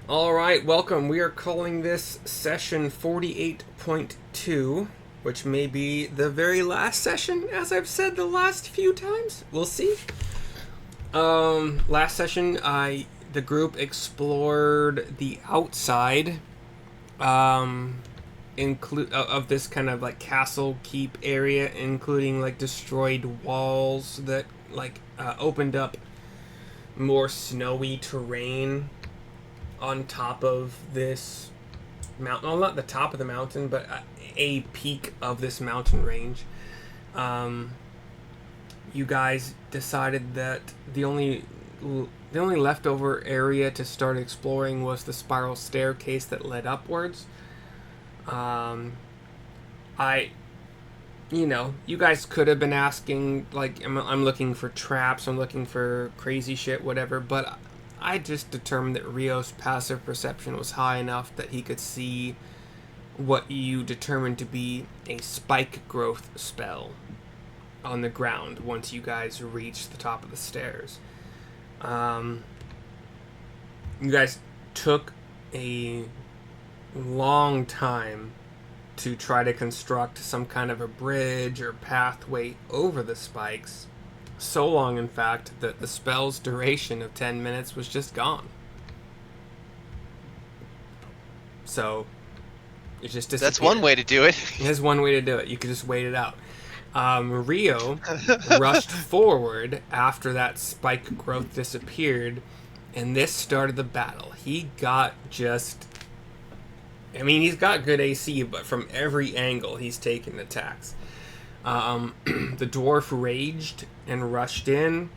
All right, welcome. We are calling this session 48.2, which may be the very last session, as I've said the last few times. We'll see. Last session, the group explored the outside, of this kind of like castle keep area, including like destroyed walls that opened up more snowy terrain on top of this mountain. Well, not the top of the mountain, but a peak of this mountain range. Um, you guys decided that the only leftover area to start exploring was the spiral staircase that led upwards. Um, I, you guys could have been asking, like, I'm looking for traps, I'm looking for crazy shit, whatever, but I just determined that Rio's passive perception was high enough that he could see what you determined to be a spike growth spell on the ground once you guys reach the top of the stairs. Um, you guys took a long time to try to construct some kind of a bridge or pathway over the spikes. So long, in fact, that the spell's duration of 10 minutes was just gone. So, it just disappeared. That's one way to do it. There's one way to do it. You could just wait it out. Rio rushed forward after that spike growth disappeared, and this started the battle. He got just... he's got good AC, but from every angle he's taken attacks. The dwarf raged and rushed in.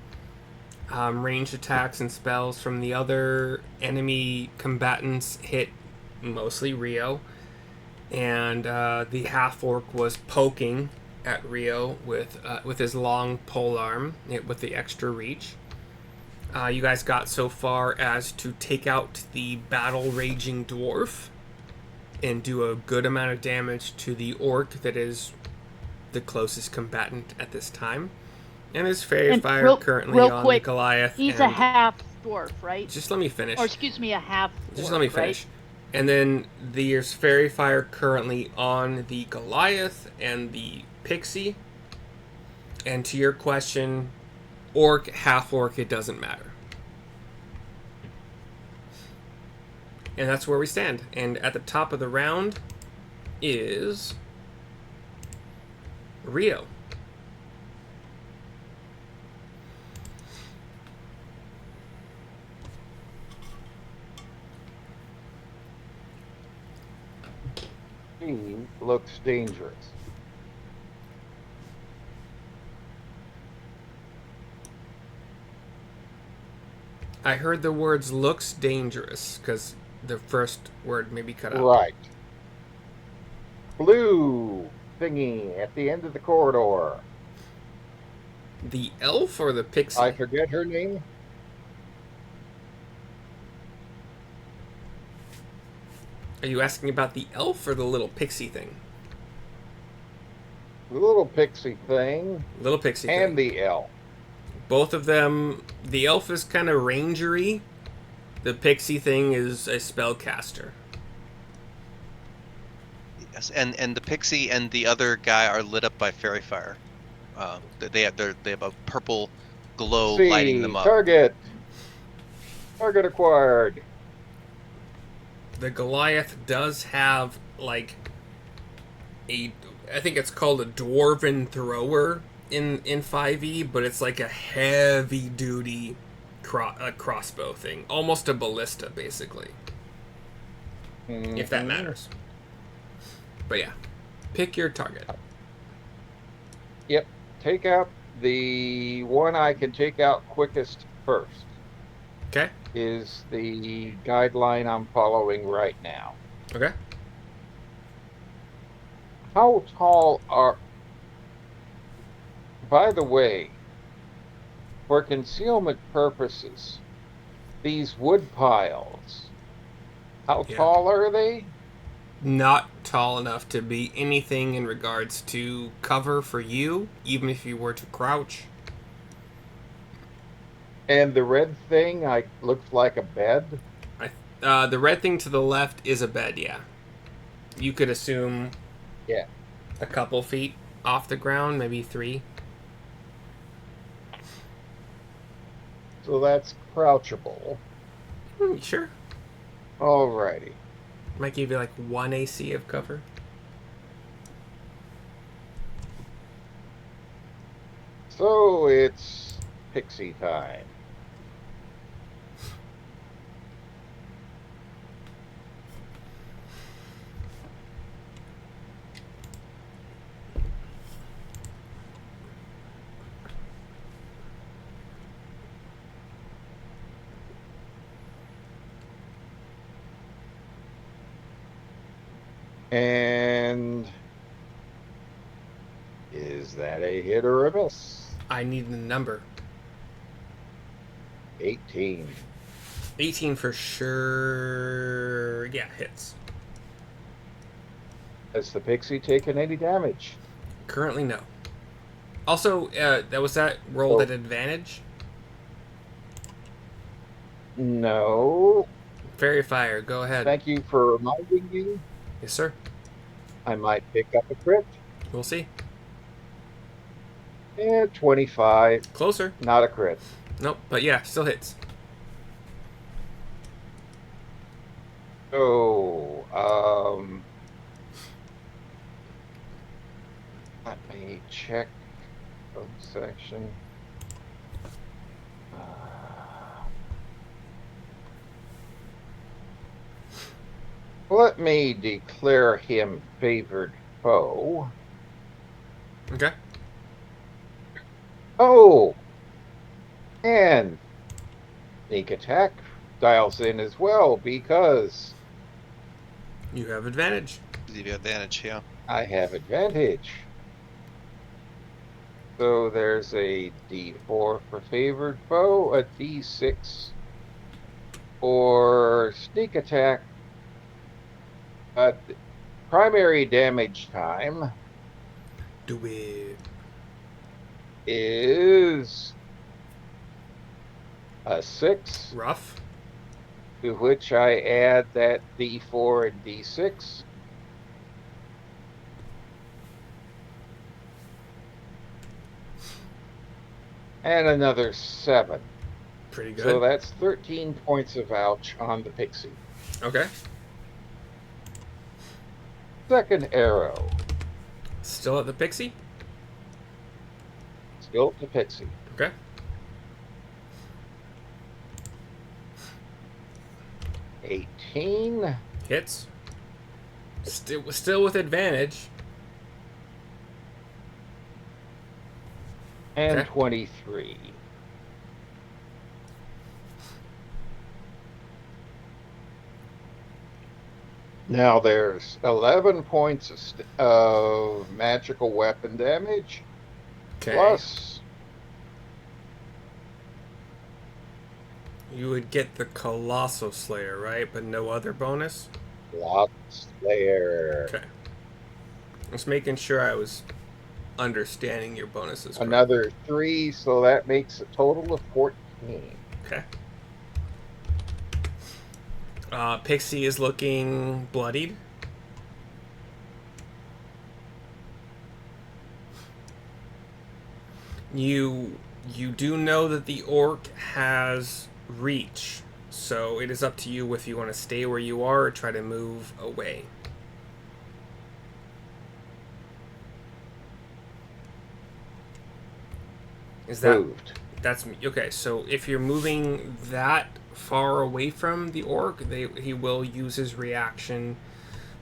Ranged attacks and spells from the other enemy combatants hit mostly Rio. And the half-orc was poking at Rio with his long polearm with the extra reach. You guys got so far as to take out the battle-raging dwarf and do a good amount of damage to the orc that is the closest combatant at this time. And his fairy fire currently on quick, the Goliath. He's a half dwarf, right? Just let me finish. Or excuse me, a half dwarf, Just let me finish. Right? And then there's fairy fire currently on the Goliath and the pixie. And to your question, orc, half orc, it doesn't matter. And that's where we stand. And at the top of the round is Rio. He looks dangerous. I heard the words looks dangerous because the first word maybe cut out. Right. Blue thingy at the end of the corridor. The elf or the pixie? I forget her name. Are you asking about the elf or the little pixie thing? The little pixie thing. Little pixie and thing. the elf. Both of them. The elf is kind of rangery. The pixie thing is a spellcaster. Yes, and the pixie and the other guy are lit up by fairy fire. They have a purple glow lighting them up. Target acquired. The Goliath does have like I think it's called a dwarven thrower in 5e, but it's like a heavy duty crossbow thing, almost a ballista basically. Mm-hmm. If that matters. But yeah, pick your target. Yep, take out the one I can take out quickest first. Okay. Is the guideline I'm following right now. Okay. How tall are... By the way, for concealment purposes, these wood piles, how tall are they? Not tall enough to be anything in regards to cover for you, even if you were to crouch. And the red thing looks like a bed? The red thing to the left is a bed, yeah. You could assume Yeah. a couple feet off the ground, maybe 3. So that's crouchable. Sure. Alrighty. Might give you like 1 AC of cover. So it's pixie time. And is that a hit or a miss? I need the number. 18. 18 for sure. Yeah, hits. Has the pixie taken any damage? Currently, no. Also, that rolled Oh. at advantage? No. Fairy Fire, go ahead. Thank you for reminding me. Yes, sir. I might pick up a crit. We'll see. And 25. Closer. Not a crit. Nope, but yeah, still hits. So, let me check the section. Let me declare him favored foe. Okay. Oh! And sneak attack dials in as well because You have advantage. Give you advantage, yeah. I have advantage. So there's a D4 for favored foe, a D6 for sneak attack. Primary damage time Do it. is a 6, Rough. to which I add that D4 and D6. And another 7. Pretty good. So that's 13 points of ouch on the pixie. Okay. Second arrow, Still at the pixie? still to pixie. Okay. $18. Hits. Still with advantage. And Okay. 23. Now there's 11 points of magical weapon damage, Okay. plus You would get the Colossal Slayer, right? But no other bonus? Blood Slayer. Okay. Just making sure I was understanding your bonuses correctly. Another 3, so that makes a total of 14. Okay. Pixie is looking bloodied. You do know that the orc has reach, so it is up to you if you want to stay where you are or try to move away. Is that Moved. that's okay? So if you're moving that far away from the orc, he will use his reaction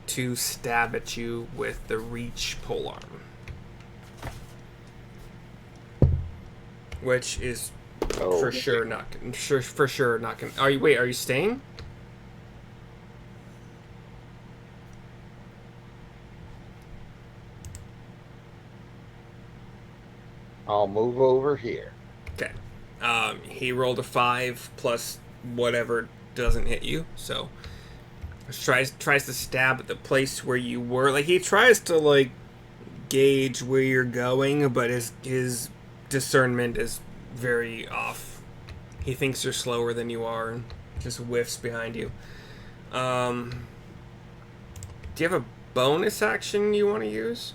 to stab at you with the reach polearm, which is Oh, for sure not gonna. Are you staying? I'll move over here. Okay. He rolled a 5 plus whatever doesn't hit you, so tries to stab at the place where you were. Like, he tries to like gauge where you're going, but his discernment is very off. He thinks you're slower than you are. Just whiffs behind you. Do you have a bonus action you want to use?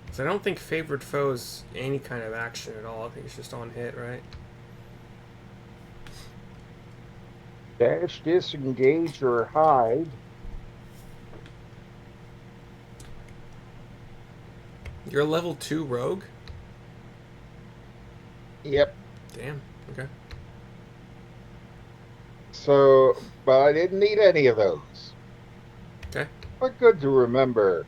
Because I don't think Favored Foe is any kind of action at all. I think it's just on hit, right? Dash, disengage, or hide. You're a level 2 rogue? Yep. Damn, okay. So, but I didn't need any of those. Okay. But good to remember.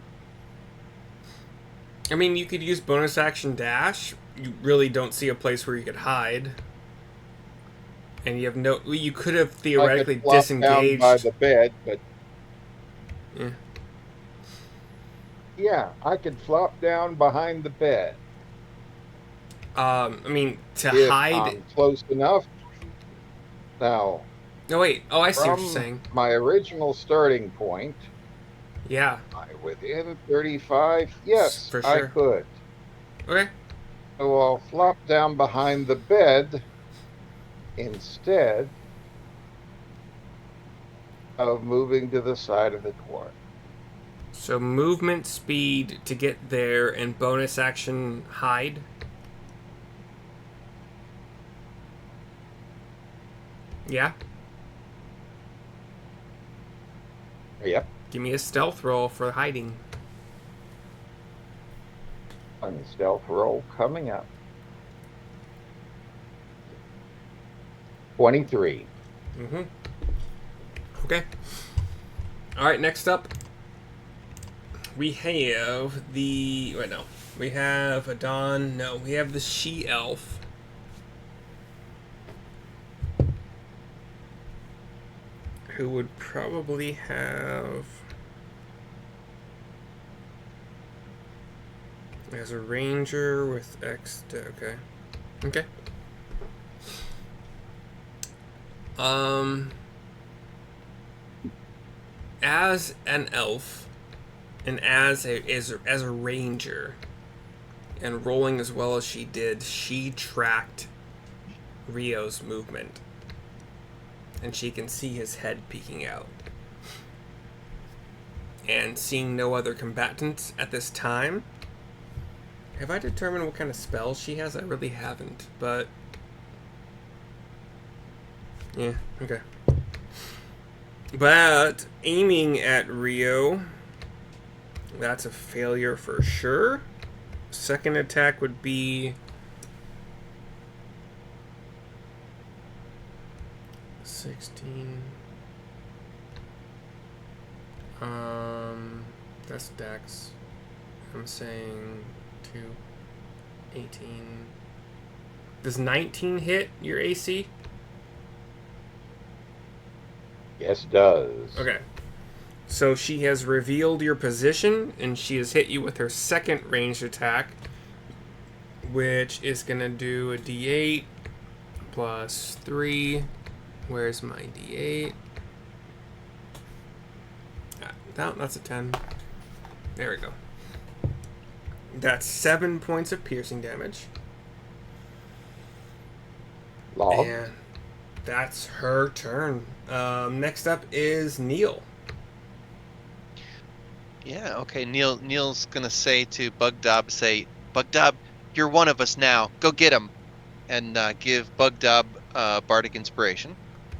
I mean, you could use bonus action dash. You really don't see a place where you could hide. And you have no... You could have theoretically I could flop down by disengaged. the bed, but Yeah. yeah, I could flop down behind the bed. I mean, to If hide... I'm close enough. Now, No, wait. Oh, I see what you're from saying. my original starting point, Yeah, I within 35, yes, for I sure. could. Okay. So I'll flop down behind the bed instead of moving to the side of the dwarf. So movement speed to get there and bonus action hide. Yeah? Yep. Give me a stealth roll for hiding. And stealth roll coming up. 23. Mm-hmm. Okay. Alright, next up. We have the... Wait, no. We have a Dawn. No, we have the She-Elf. Who would probably have... As a ranger with X... Okay. Okay. As an elf, and as a ranger, and rolling as well as she did, she tracked Rio's movement, and she can see his head peeking out. And seeing no other combatants at this time, have I determined what kind of spells she has? I really haven't, but yeah, okay. But aiming at Rio, that's a failure for sure. Second attack would be 16. That's Dex. I'm saying 2, 18. Does 19 hit your AC? Yes, it does. Okay. So she has revealed your position, and she has hit you with her second ranged attack, which is going to do a d8 plus 3. Where's my d8? That's a 10. There we go. That's 7 points of piercing damage. Log. And that's her turn. Next up is Neil. Yeah, okay. Neil's gonna say to Bugdob, Bugdob, you're one of us now. Go get him. And give Bugdob Bardic Inspiration.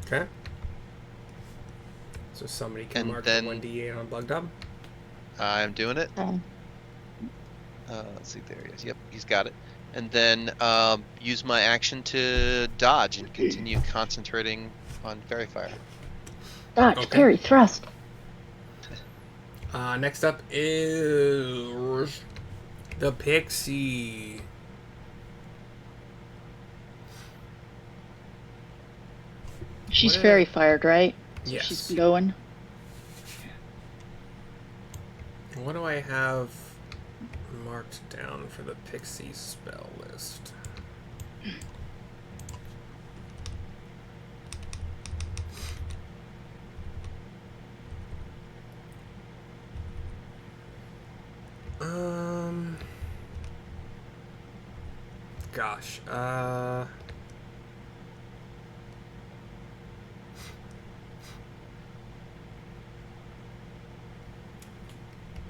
Okay. So somebody can And mark then- the 1d8 on Bugdob. I'm doing it. Let's see, there he is. Yep, he's got it. And then use my action to dodge and continue concentrating on Fairy Fire. Dodge, Okay. parry, thrust. Next up is the Pixie. She's What? fairy fired, right? So Yes. she's going. What do I have marked down for the Pixie spell list? Gosh,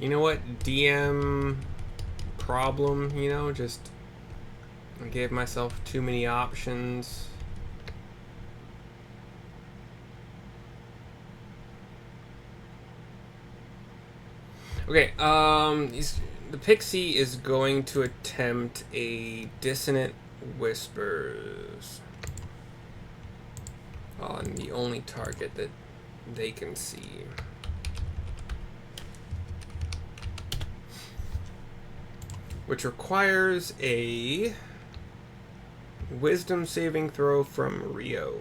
You know what? DM problem, just I gave myself too many options. Okay, the pixie is going to attempt a dissonant whispers on the only target that they can see. Which requires a wisdom saving throw from Rio.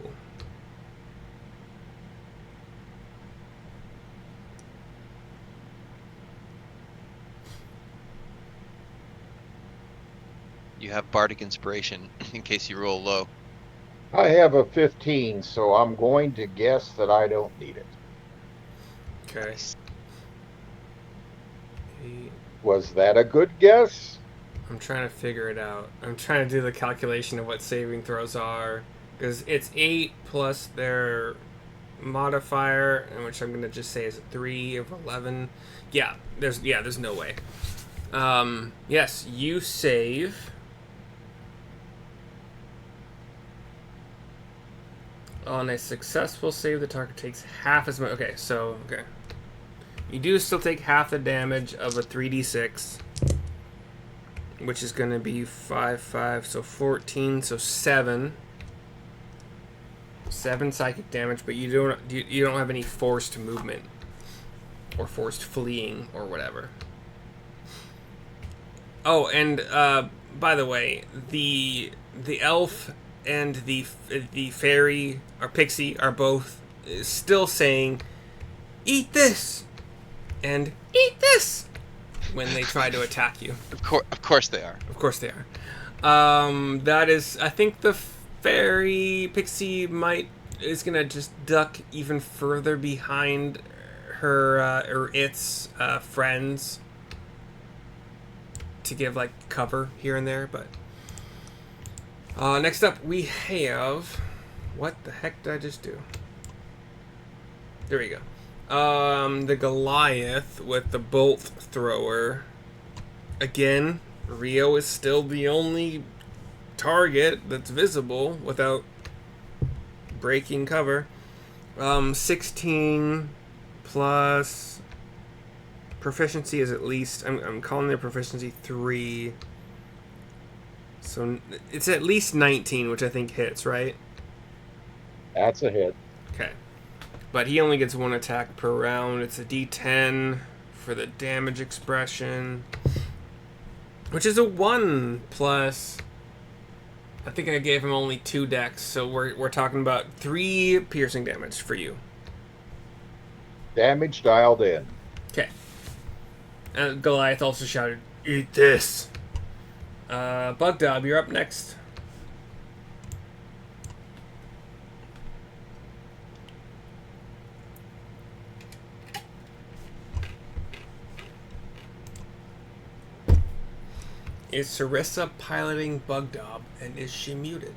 You have bardic inspiration in case you roll low. I have a 15, so I'm going to guess that I don't need it. Okay. Nice. Was that a good guess? I'm trying to figure it out. I'm trying to do the calculation of what saving throws are. Because it's 8 plus their modifier, which I'm going to just say is a 3 of 11. Yeah, there's no way. Yes, you save. On a successful save, the target takes half as much. Okay, so, okay. You do still take half the damage of a 3d6, which is going to be 5, 5, so 14, so 7. 7 psychic damage, but you don't have any forced movement or forced fleeing or whatever. Oh, and by the way, the elf and the fairy or pixie are both still saying, "Eat this," and "Eat this" when they try to attack you. Of course they are. Of course they are. That is, I think the fairy pixie is gonna just duck even further behind her or its friends to give like cover here and there. But next up we have, what the heck did I just do? There we go. The Goliath with the bolt thrower. Again, Rio is still the only target that's visible without breaking cover. 16 plus proficiency is at least, I'm calling their proficiency 3. So it's at least 19, which I think hits, right? That's a hit. Okay. But he only gets 1 attack per round. It's a d10 for the damage expression, which is a 1 plus, I think I gave him only 2 dex, so we're talking about 3 piercing damage for you. Damage dialed in. Okay. Goliath also shouted, "Eat this!" Bugdob, you're up next. Is Sarissa piloting Bugdob, and is she muted?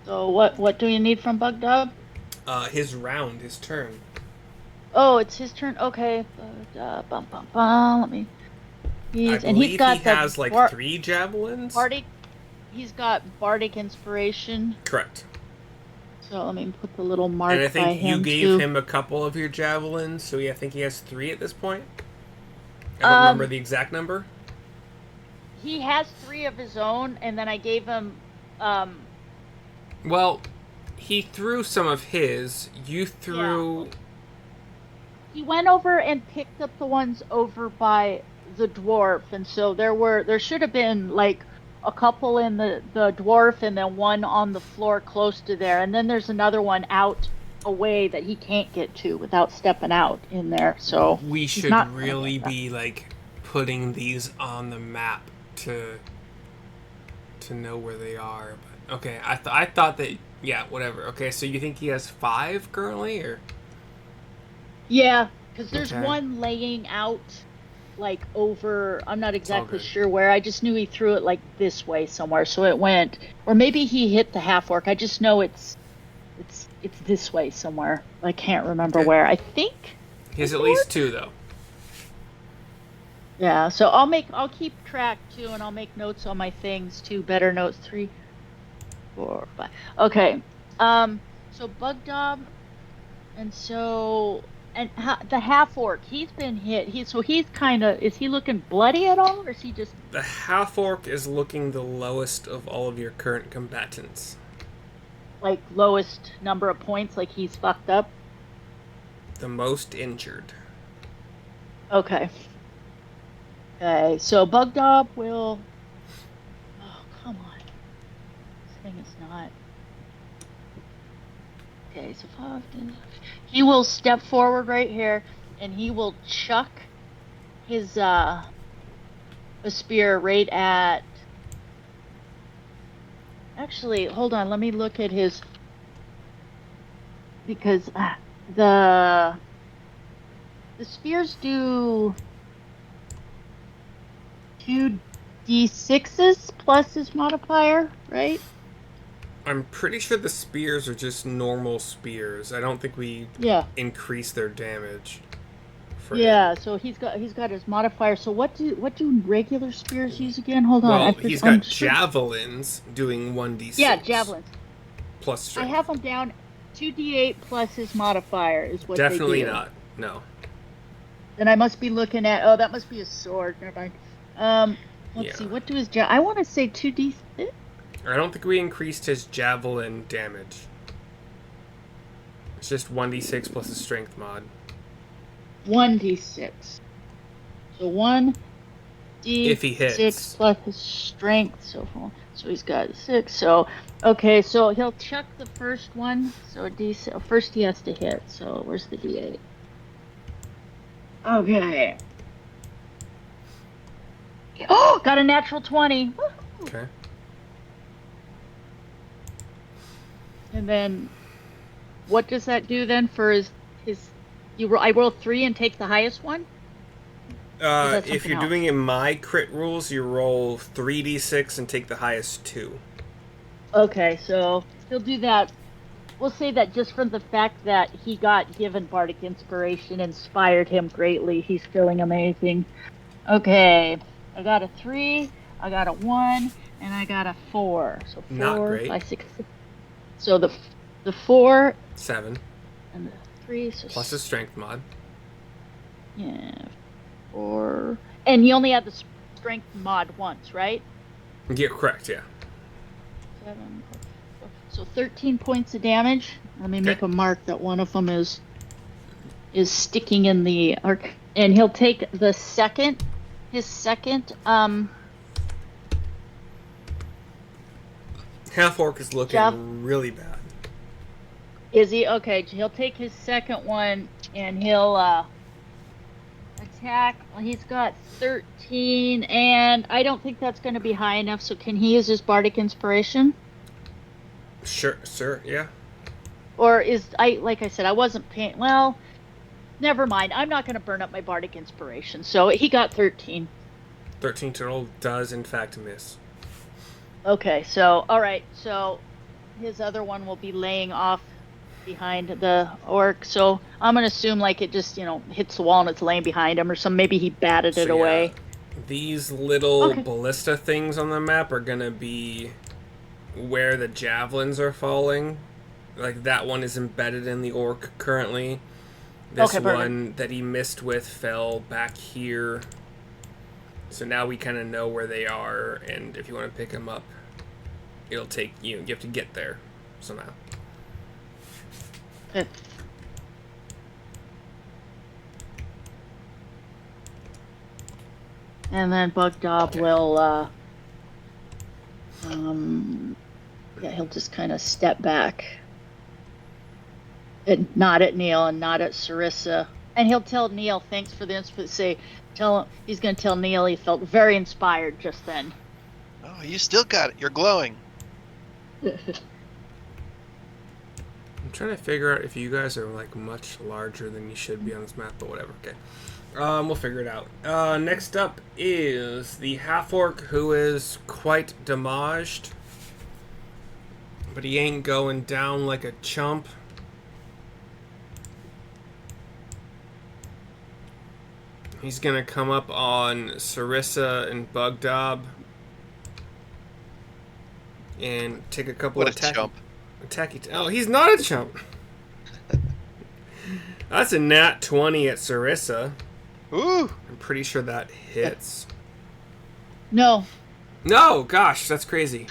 So what do you need from Bugdog? His round, his turn. Oh, it's his turn. Okay. Bum, bum, bum. Let me. I believe he has like 3 javelins. He's got bardic inspiration. Correct. So let me put the little mark And I by think you him gave too. him a couple of your javelins, so I think he has 3 at this point. I don't remember the exact number. He has 3 of his own, and then I gave him. Well, he threw some of his. You threw. Yeah. He went over and picked up the ones over by the dwarf, and so there should have been like a couple in the dwarf, and then one on the floor close to there, and then there's another one out away that he can't get to without stepping out in there. So we should really be like putting these on the map to know where they are. But okay, I thought that, yeah, whatever. Okay, so you think he has 5 currently, or? Yeah, because there's Okay. one laying out like over, I'm not exactly sure where. I just knew he threw it like this way somewhere, so it went, or maybe he hit the half orc. I just know it's this way somewhere. I can't remember where. I think He has at least 2 though. Yeah, so I'll keep track too, and I'll make notes on my things too. Better notes 3, 4, 5. Okay. So Bug Dob, and the half orc, he's been hit. He's kind of, is he looking bloody at all, or is he just The half orc is looking the lowest of all of your current combatants. like lowest number of points, like he's fucked up? The most injured. Okay. Okay, so Bug Dob will. Oh, come on. This thing is not. Okay, so 5. He will step forward right here, and he will chuck his a spear right at. Actually, hold on. Let me look at his, because the spears do 2d6s plus his modifier, right? I'm pretty sure the spears are just normal spears. I don't think we Yeah. increase their damage. Yeah, so he's got his modifier. So what do regular spears use again? Hold on. Well, he's got javelins doing 1d6. Yeah, javelins. Plus strength. I have him down 2d8 plus his modifier is what Definitely they do. not. No. Then I must be looking at. Oh, that must be a sword. Never mind. Let's see. What do his I want to say 2d6. I don't think we increased his javelin damage. It's just 1d6 plus a strength mod. 1d6. So 1d6 if he hits plus his strength. So he's got 6. So okay, so he'll chuck the first one. So a d6. First he has to hit. So where's the d8? Okay. Oh, got a natural 20. Woo-hoo. Okay. And then, what does that do then for his? I roll 3 and take the highest one. If you're doing it in my crit rules, you roll 3d6 and take the highest 2. Okay, so he'll do that. We'll say that just from the fact that he got given Bardic Inspiration inspired him greatly. He's feeling amazing. Okay, I got a 3, I got a 1, and I got a 4. So 4, Not great. 5, 6. So the 4, 7, and the 3. So plus a strength mod. Yeah, 4. And he only had the strength mod once, right? Yeah, correct. Yeah. 7. So 13 points of damage. Let me make a mark that one of them is sticking in the arc, and he'll take his second. Half orc is looking really bad. Is he? Okay, he'll take his second one and he'll attack. Well, he's got 13, and I don't think that's going to be high enough. So can he use his Bardic Inspiration? Sure, yeah. Or like I said, I wasn't paying. Well, never mind. I'm not going to burn up my Bardic Inspiration. So he got 13. 13 total does in fact miss. Okay, so all right, so his other one will be laying off behind the orc. So I'm gonna assume like it just hits the wall and it's laying behind him, or some maybe he batted it away. These little ballista things on the map are gonna be where the javelins are falling. Like that one is embedded in the orc currently. This one that he missed with fell back here. So now we kind of know where they are, and if you want to pick them up, it'll take you have to get there somehow. Okay. And then Bug Dob will he'll just kind of step back and nod at Neil and nod at Sarissa, and he'll tell Neil thanks for the he's going to tell Neil he felt very inspired just then. Oh, you still got it. You're glowing. I'm trying to figure out if you guys are like much larger than you should be on this map, but whatever. Okay, we'll figure it out. Next up is the half orc, who is quite damaged, but he ain't going down like a chump. He's gonna come up on Sarissa and Bugdob and take a couple What of a chump. Oh, he's not a chump. That's a nat 20 at Sarissa. Ooh. I'm pretty sure that hits. No. No, gosh, that's crazy.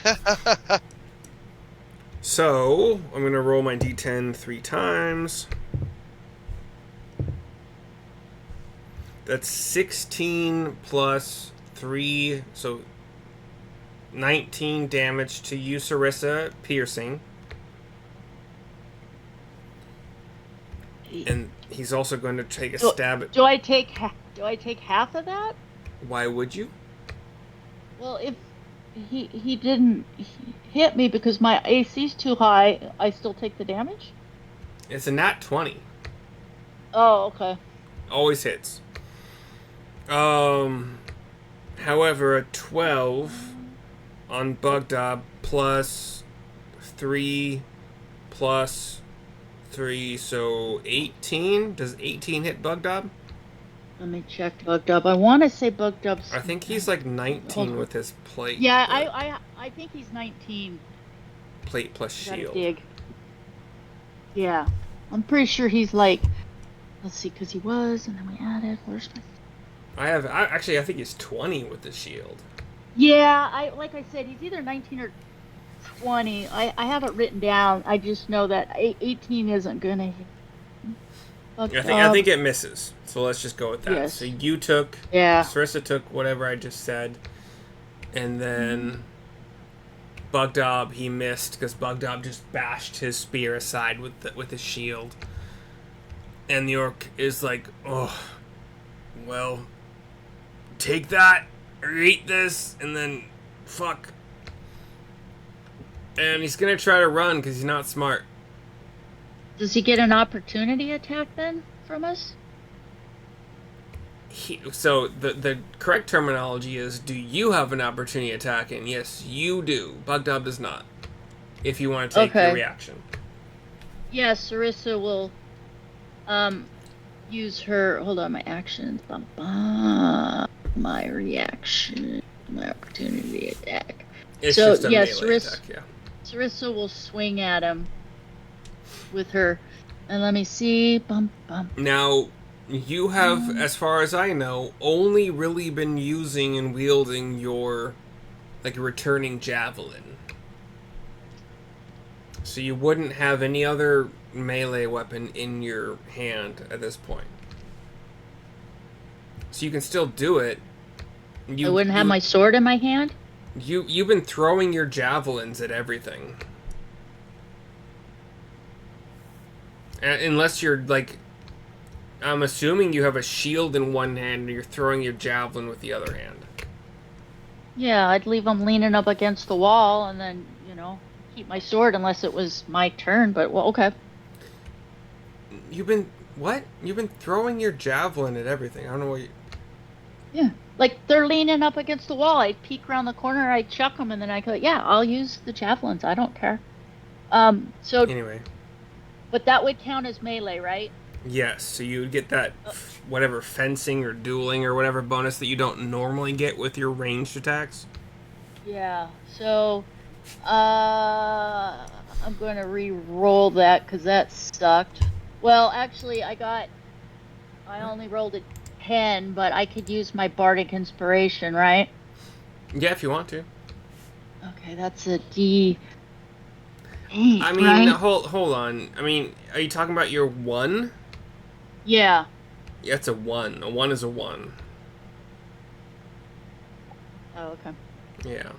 So, I'm going to roll my d10 3 times. That's 16 plus 3, so 19 damage to you, Sarissa, piercing. And he's also going to take a stab at... Do I take half of that? Why would you? Well, if he didn't hit me because my AC's too high, I still take the damage? It's a nat 20. Oh, okay. Always hits. However, a 12 on Bugdob plus 3 plus 3, so 18. Does 18 hit Bugdob? Let me check Bugdub. I want to say Bugdub's... I think he's like 19 with his plate. Yeah, I think he's 19. Plate plus shield. Dig. Yeah. I'm pretty sure he's like... Let's see, because he was, and then we added... Where's my... I think he's 20 with the shield. Yeah, like I said, he's either 19 or 20. I have it written down. I just know that 18 isn't going to hit. I think it misses. So let's just go with that. Yes. So you took... Yeah. Sarissa took whatever I just said. And then... Bugdob, he missed because Bugdob just bashed his spear aside with his shield. And the orc is like, oh, well, take that, or eat this, and then, fuck. And he's gonna try to run because he's not smart. Does he get an opportunity attack then from us? So the correct terminology is, do you have an opportunity attack? And yes, you do. Bugdob does not. If you want to take your reaction. Yes, Sarissa will use her... Hold on, my actions. My reaction. My opportunity attack. It's just a melee attack, yeah. Sarissa will swing at him with her. And let me see. Now... You have, as far as I know, only really been using and wielding your, like, returning javelin. So you wouldn't have any other melee weapon in your hand at this point. So you can still do it. I wouldn't have my sword in my hand? You've been throwing your javelins at everything. Unless you're, like... I'm assuming you have a shield in one hand and you're throwing your javelin with the other hand. Yeah, I'd leave him leaning up against the wall and then, keep my sword unless it was my turn, but, well, okay. What? You've been throwing your javelin at everything. I don't know what you... Yeah, like, they're leaning up against the wall. I'd peek around the corner, I'd chuck them, and then I go, yeah, I'll use the javelins. I don't care. So... Anyway. But that would count as melee, right? Yes, so you would get that whatever fencing or dueling or whatever bonus that you don't normally get with your ranged attacks. Yeah, so I'm going to re-roll that because that sucked. Well, actually, I only rolled a 10, but I could use my bardic inspiration, right? Yeah, if you want to. Okay, that's a D8, I mean, right? hold on. I mean, are you talking about your 1? Yeah. Yeah, it's a 1. A 1 is a 1. Oh, okay. Yeah.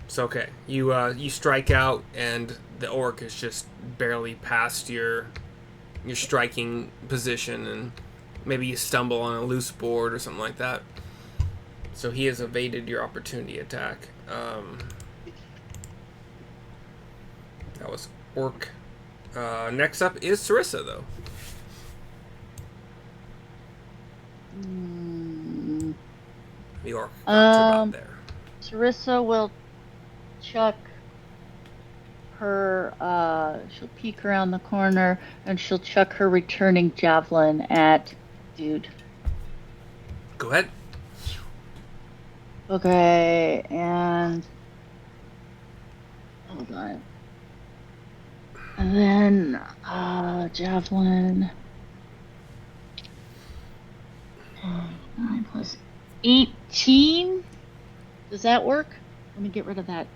It's okay. You strike out, and the orc is just barely past your striking position, and maybe you stumble on a loose board or something like that. So he has evaded your opportunity attack. That was orc. Next up is Sarissa, though. The orc about there. Sarissa will chuck her, she'll peek around the corner, and she'll chuck her returning javelin at dude. Go ahead. Okay, and hold on. And then javelin. 9 plus 18. Does that work? Let me get rid of that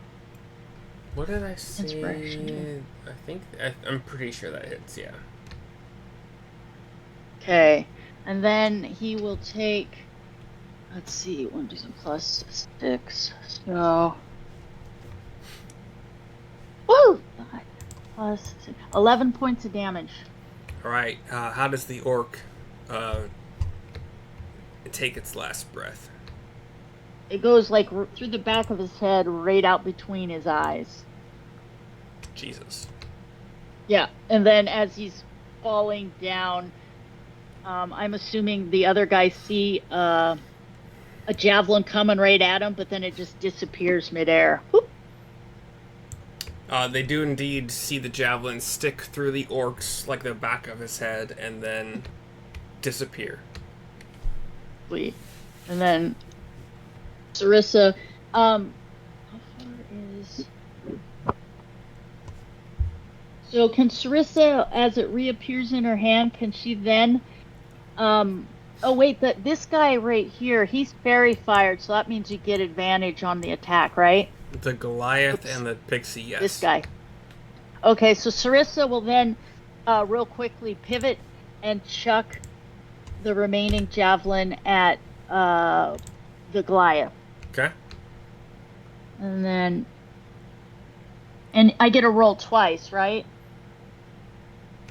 What did I say? inspiration. I'm pretty sure that hits. Yeah. Okay, and then he will take. Let's see, 1 2 plus 6. So, woo! 5 plus 6, 11 points of damage. All right. How does the orc take its last breath? It goes like through the back of his head, right out between his eyes. Jesus. Yeah, and then as he's falling down, I'm assuming the other guys see a javelin coming right at him, but then it just disappears midair. Whoop. They do indeed see the javelin stick through the orc's, like the back of his head, and then disappear. And then Sarissa, how far is... So can Sarissa, as it reappears in her hand, can she then... Oh wait, this guy right here, he's fairy fired, so that means you get advantage on the attack, right? The Goliath Oops. and the Pixie, yes. This guy. Okay, so Sarissa will then real quickly pivot and chuck the remaining javelin at the Goliath. Okay. And I get a roll twice, right?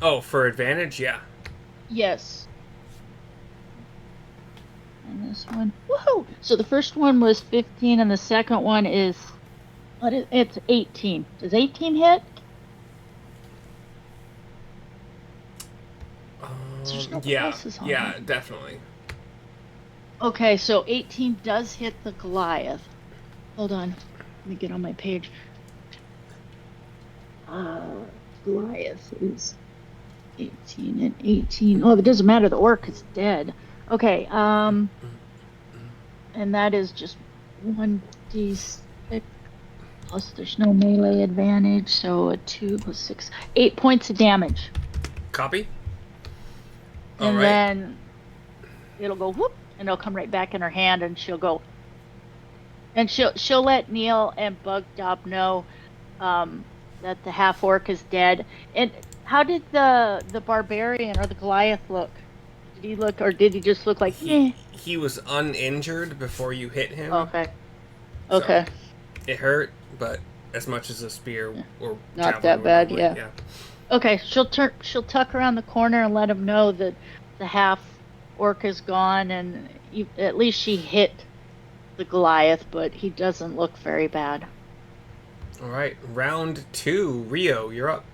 Oh, for advantage? Yeah. Yes. And this one, woohoo! So the first one was 15, and the second one is, it's 18. Does 18 hit? There's no pluses on Yeah, it. definitely. Okay, so 18 does hit the Goliath. Hold on. Let me get on my page. Goliath is 18 and 18. Oh, it doesn't matter. The orc is dead. Okay, and that is just 1d6 plus there's no melee advantage, so a 2 plus 6. 8 points of damage. Copy. And All right. then it'll go whoop, and it'll come right back in her hand, and she'll go. And she'll let Neil and Bug Dob know that the half orc is dead. And how did the barbarian or the Goliath look? Did he look, or did he just look like? He was uninjured before you hit him. Okay. So Okay. it hurt, but as much as a spear or Not javelin that would bad, normally, yeah. Okay, she'll tuck around the corner and let him know that the half orc is gone, and at least she hit the Goliath, but he doesn't look very bad. All right, round 2. Rio, you're up.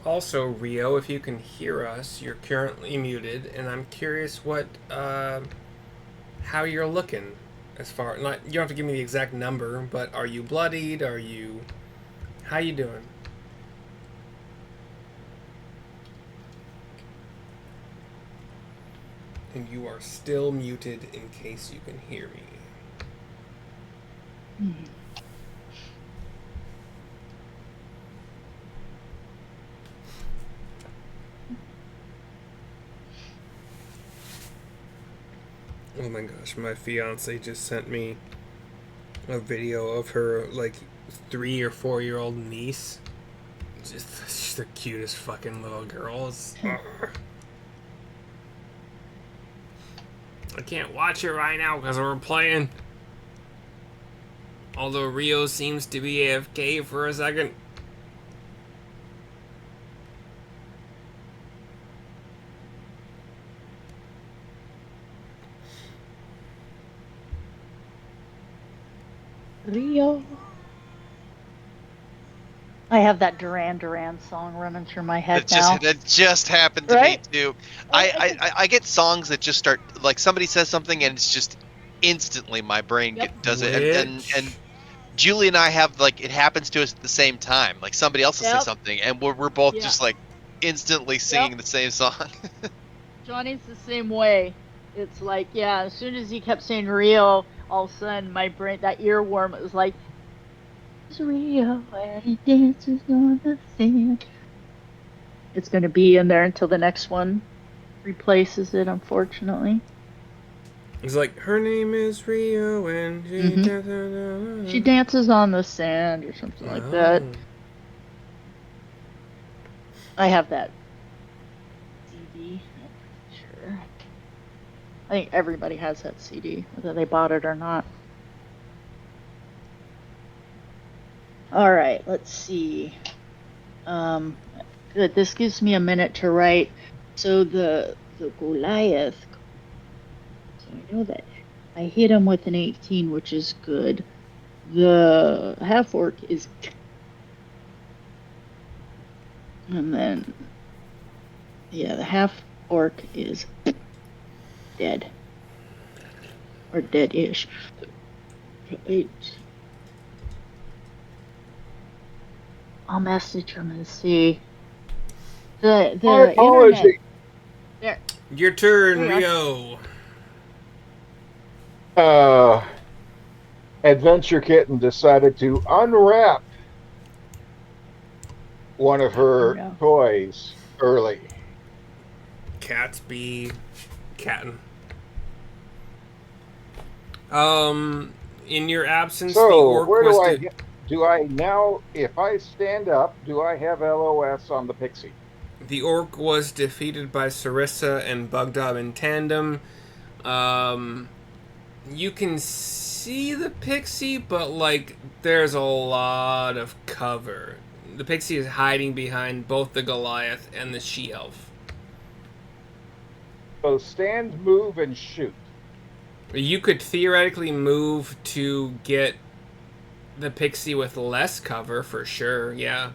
Also, Rio, if you can hear us, you're currently muted, and I'm curious how you're looking as far. Not you don't have to give me the exact number, but are you bloodied? How you doing? And you are still muted in case you can hear me. Mm-hmm. Oh my gosh, my fiance just sent me a video of her, like, 3 or 4-year-old niece. She's the cutest fucking little girl. I can't watch it right now because we're playing. Although Rio seems to be AFK for a second. Rio. I have that Duran Duran song running through my head now. That just happened to Right? me too. I get songs that just start, like somebody says something and it's just instantly my brain Yep. does it, and Which Julie and I have like it happens to us at the same time. Like somebody else will say Yep. something, and we're both Yeah. just like instantly Yep. singing the same song. Johnny's the same way. It's like, yeah, as soon as he kept saying Rio, all of a sudden my brain, that earworm, it was like, it's Rio where he dances on the sand. It's going to be in there until the next one replaces it, unfortunately. it's like her name is Rio and She dances on the sand or something like that. Oh. I have that CD, I'm pretty sure. I think everybody has that CD, whether they bought it or not. All right, let's see. Good. This gives me a minute to write. So the Goliath. So I know that I hit him with an 18, which is good. The half orc is, and then yeah, the half orc is dead or dead-ish. 8. I'll message him and see. The My internet. apology. There. Your turn, There you Rio. Adventure Kitten decided to unwrap one of Oh her no. toys early. Cats be cattin'. In your absence, the So orc where was do I now? If I stand up, do I have LOS on the pixie? the orc was defeated by Sarissa and Bugdog in tandem. Um, you can see the pixie, but like there's a lot of cover. The pixie is hiding behind both the Goliath and the she-elf. So stand, move, and shoot. You could theoretically move to get the pixie with less cover for sure. Yeah,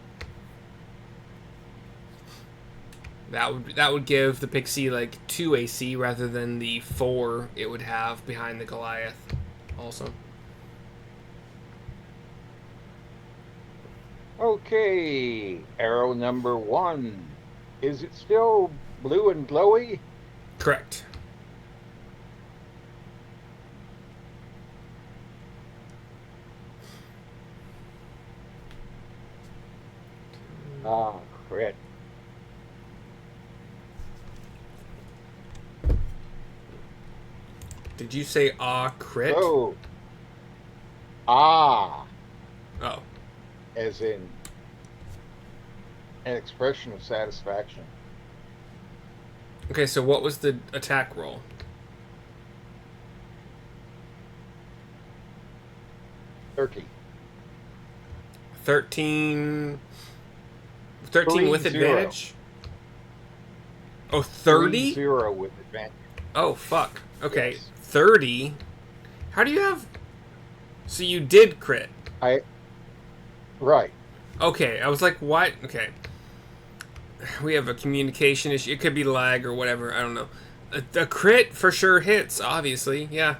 that would give the pixie like 2 AC rather than the 4 it would have behind the Goliath. Also, Okay, arrow number 1. Is it still blue and glowy? correct. Ah, crit. Did you say crit? So, ah, Oh, as in an expression of satisfaction. okay. So what was the attack roll? 30. 13. 13 with 30. advantage. Oh, 30? 30 with advantage. Oh, fuck. Okay, Yes. 30. How do you have? So you did crit. Right. Okay, I was like, what? Okay. We have a communication issue. It could be lag or whatever. I don't know. A crit for sure hits, obviously. Yeah.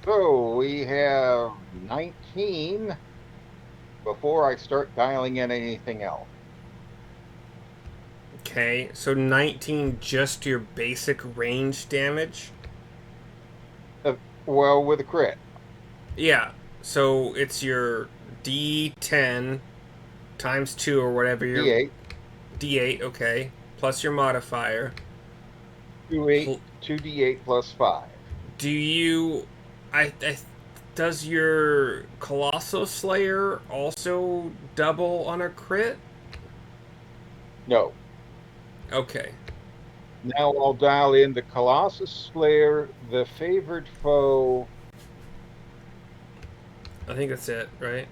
So we have 19 before I start dialing in anything else. Okay, so 19 just your basic range damage? Well, with a crit. Yeah, so it's your D10 times 2 or whatever your D8, D8, okay, plus your modifier. 2D8 plus 5. Do you I does your Colossal Slayer also double on a crit? No. Okay. Now I'll dial in the Colossus Slayer, the favored foe. I think that's it, right?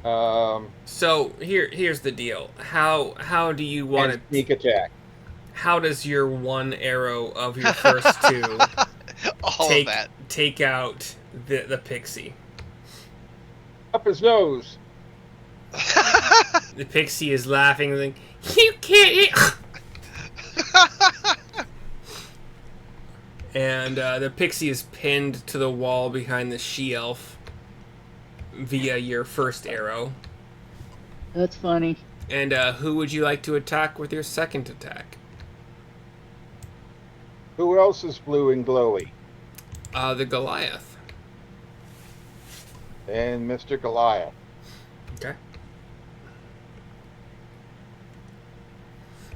Um, So here's the deal. How do you want and to sneak attack. how does your one arrow of your first two All of that. take out the pixie? Up his nose. The pixie is laughing, like, you can't. And the pixie is pinned to the wall behind the she-elf via your first arrow. That's funny. And who would you like to attack with your second attack? Who else is blue and glowy? The Goliath. And Mr. Goliath. Okay.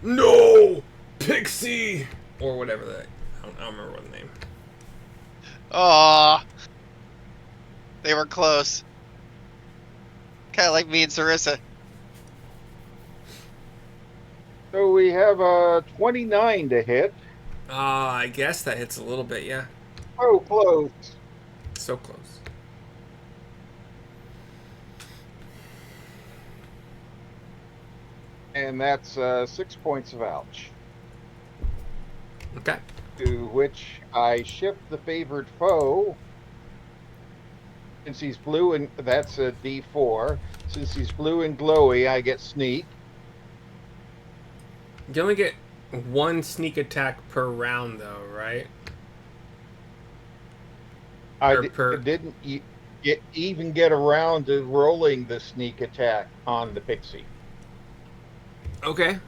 No! Pixie! Or whatever that... I don't remember what the name. Aw. They were close. Kind of like me and Sarissa. So we have a 29 to hit. I guess that hits a little bit, yeah. Oh, close. So close. And that's 6 points of ouch. Okay. To which I shift the favored foe. Since he's blue and that's a D4. Since he's blue and glowy, I get sneak. You only get one sneak attack per round, though, right? I didn't even get around to rolling the sneak attack on the pixie. Okay.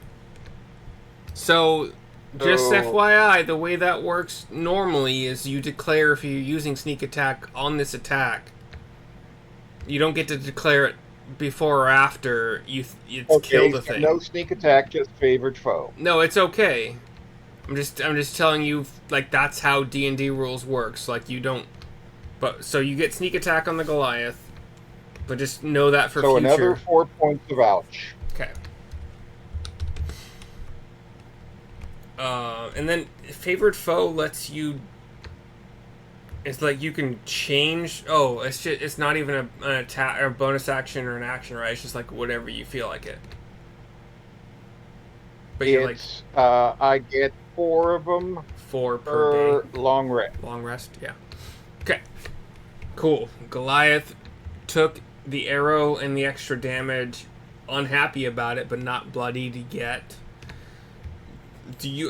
So, just FYI, the way that works normally is you declare if you're using sneak attack on this attack. You don't get to declare it before or after it's killed a thing. No sneak attack, just favored foe. No, it's okay. I'm just telling you, like, that's how D&D rules works. Like, you don't... But so you get sneak attack on the Goliath, but just know that for future. So another 4 points of ouch. Okay. And then favored foe lets you. It's like you can change. Oh, it's not even an attack or a bonus action or an action, right? It's just like whatever you feel like it. But you're like I get 4 of them 4 per day. Long rest. Long rest, yeah. Okay. Cool. Goliath took the arrow and the extra damage, unhappy about it, but not bloodied yet.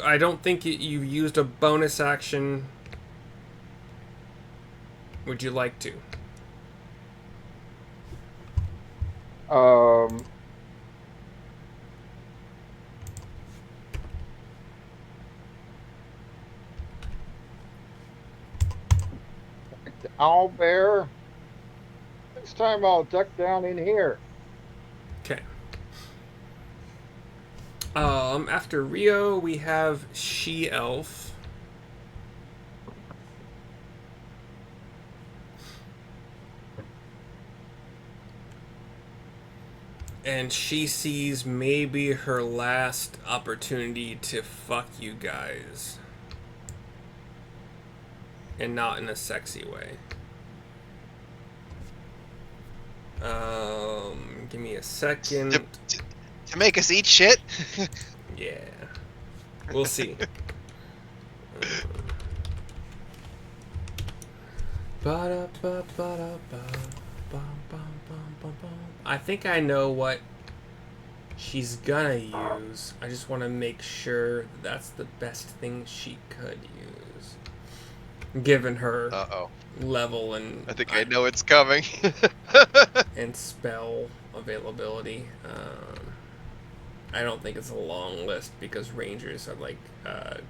I don't think you've used a bonus action. Would you like to? Owlbear. This time I'll duck down in here. Okay. After Rio, we have She-Elf. And she sees maybe her last opportunity to fuck you guys. And not in a sexy way. Give me a second. To make us eat shit? Yeah. We'll see. I think I know what she's gonna use. I just want to make sure that's the best thing she could use. Given her level and... I think I know it's coming. and spell availability. I don't think it's a long list because rangers are like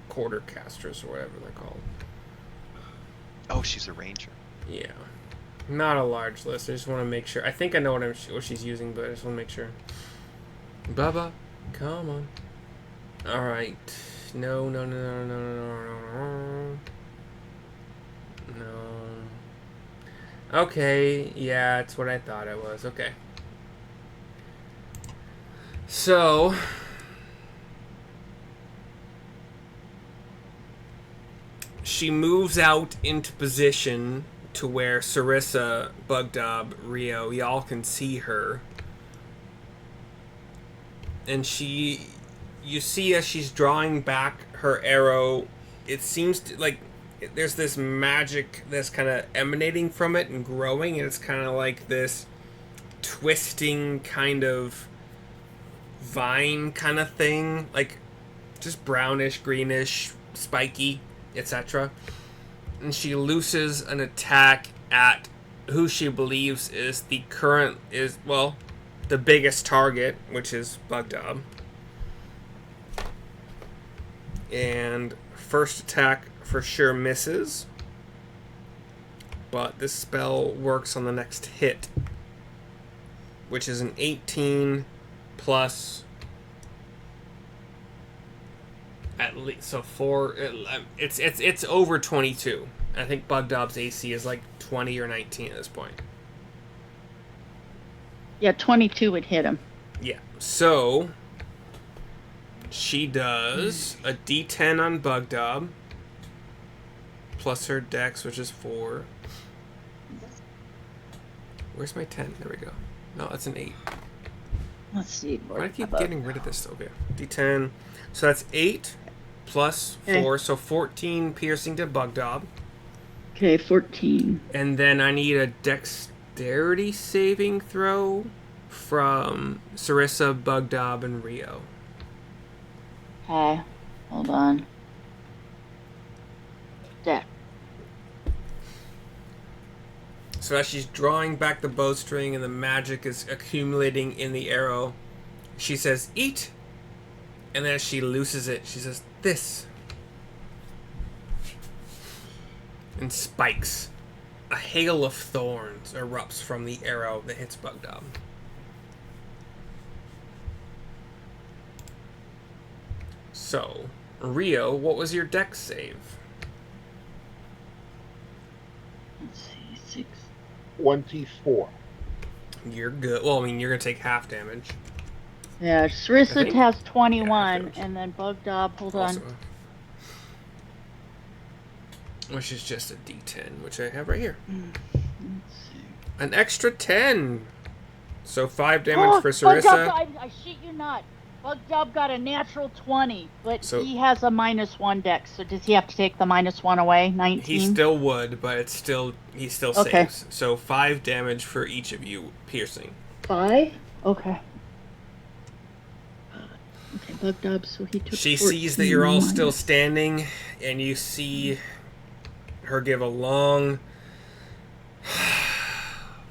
quarter casters or whatever they're called. Oh, she's a ranger. Yeah. Not a large list. I just want to make sure. I think I know what she's using, but I just want to make sure. Bubba, come on. Alright. No. Okay, yeah, it's what I thought it was. Okay. So... she moves out into position to where Sarissa, Bugdob, Rio, y'all can see her. And she you see as she's drawing back her arrow, it seems to, like there's this magic that's kind of emanating from it and growing, and it's kind of like this twisting kind of vine kind of thing, like just brownish, greenish, spiky, etc. And she looses an attack at who she believes is the biggest target, which is Bugdob. And first attack for sure misses, but this spell works on the next hit, which is an 18 plus at least, so 4. It's over 22. I think Bugdob's AC is like 20 or 19 at this point. Yeah, 22 would hit him. Yeah. So she does a D10 on Bugdob plus her Dex, which is 4. Where's my 10? There we go. No, that's an 8. Let's see. Why do I keep getting rid of this? Okay. D10. So that's 8 plus 4, so 14 piercing to Bugdob. Okay, 14. And then I need a dexterity saving throw from Sarissa, Bugdob, and Rio. Okay, hold on. Deck. So as she's drawing back the bowstring and the magic is accumulating in the arrow, she says, "Eat!" And then as she looses it, she says, "This." And spikes. A hail of thorns erupts from the arrow that hits Bugdob. So, Rio, what was your dex save? Let's see, 6. 24. You're good. Well, I mean, you're going to take half damage. Yeah, I Sarissa think- has 21, yeah, and then Bugdob, hold Also, on. which is just a D10, which I have right here. Let's see. An extra 10. So 5 damage for Bugdob, Sarissa. I shit you not. Bugdob got a natural 20, but So- he has a -1 dex, so does he have to take the -1 away? 19? He still would, but he still Okay. saves. So 5 damage for each of you, piercing. 5? Okay. Okay, Bugdob, so he took She 14 sees that you're all still minus- standing, and you see her give a long...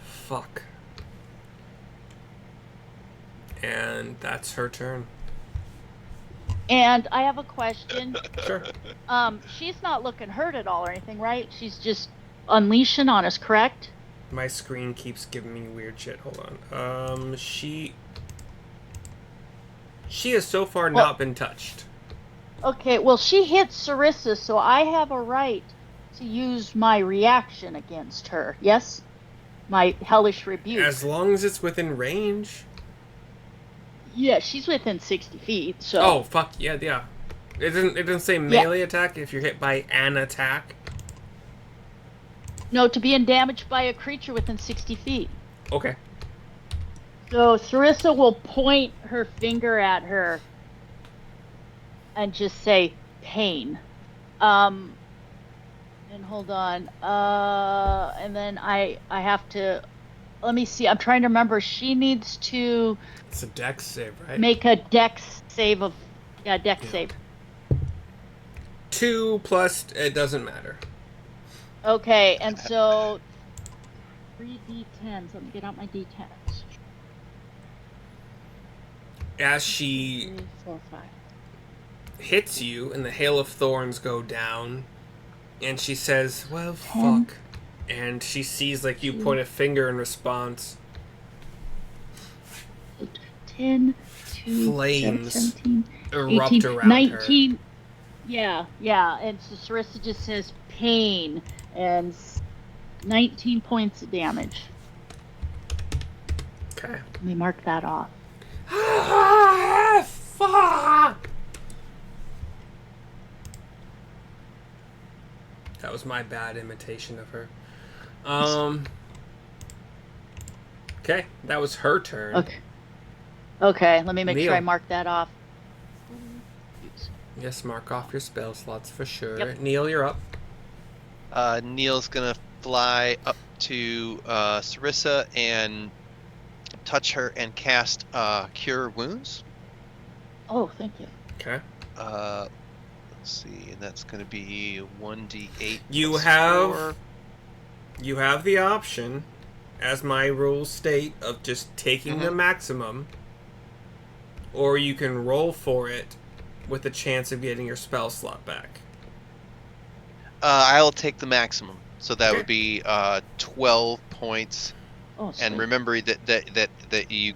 Fuck. And that's her turn. And I have a question. Sure. She's not looking hurt at all or anything, right? She's just unleashing on us, correct? My screen keeps giving me weird shit. Hold on. She has so far not been touched. Okay, well, she hit Sarissa, so I have a right to use my reaction against her, yes? My hellish rebuke. As long as it's within range. Yeah, she's within 60 feet, so... Oh, fuck, yeah. It doesn't say melee attack if you're hit by an attack. No, to be damaged by a creature within 60 feet. Okay. So Sarissa will point her finger at her and just say, pain. And hold on. And then I have to... Let me see. I'm trying to remember. She needs to It's a dex save, right? make a dex save of... Yeah, dex save. 2 plus, it doesn't matter. Okay, and so... 3 d10s. Let me get out my d10s. As she 3, 4, 5. hits you and the hail of thorns go down, and she says, "Well, 10. fuck." And she sees like you point a finger in response. 10, 2, Flames 17, erupt 18, around 19. her. Yeah. And so Sarissa just says pain and 19 points of damage. Okay. Let me mark that off. Fuck! That was my bad imitation of her. Okay, that was her turn. Okay, let me make Neil. sure I mark that off. Yes, mark off your spell slots for sure. Yep. Neil, you're up. Neil's gonna fly up to Sarissa and touch her and cast Cure Wounds. Oh, thank you. Okay. Let's see, and that's gonna be 1d8 You plus have 4. you have the option, as my rules state, of just taking the maximum, or you can roll for it with a chance of getting your spell slot back. I'll take the maximum, so that Okay. would be 12 points. Oh, And sweet. remember that you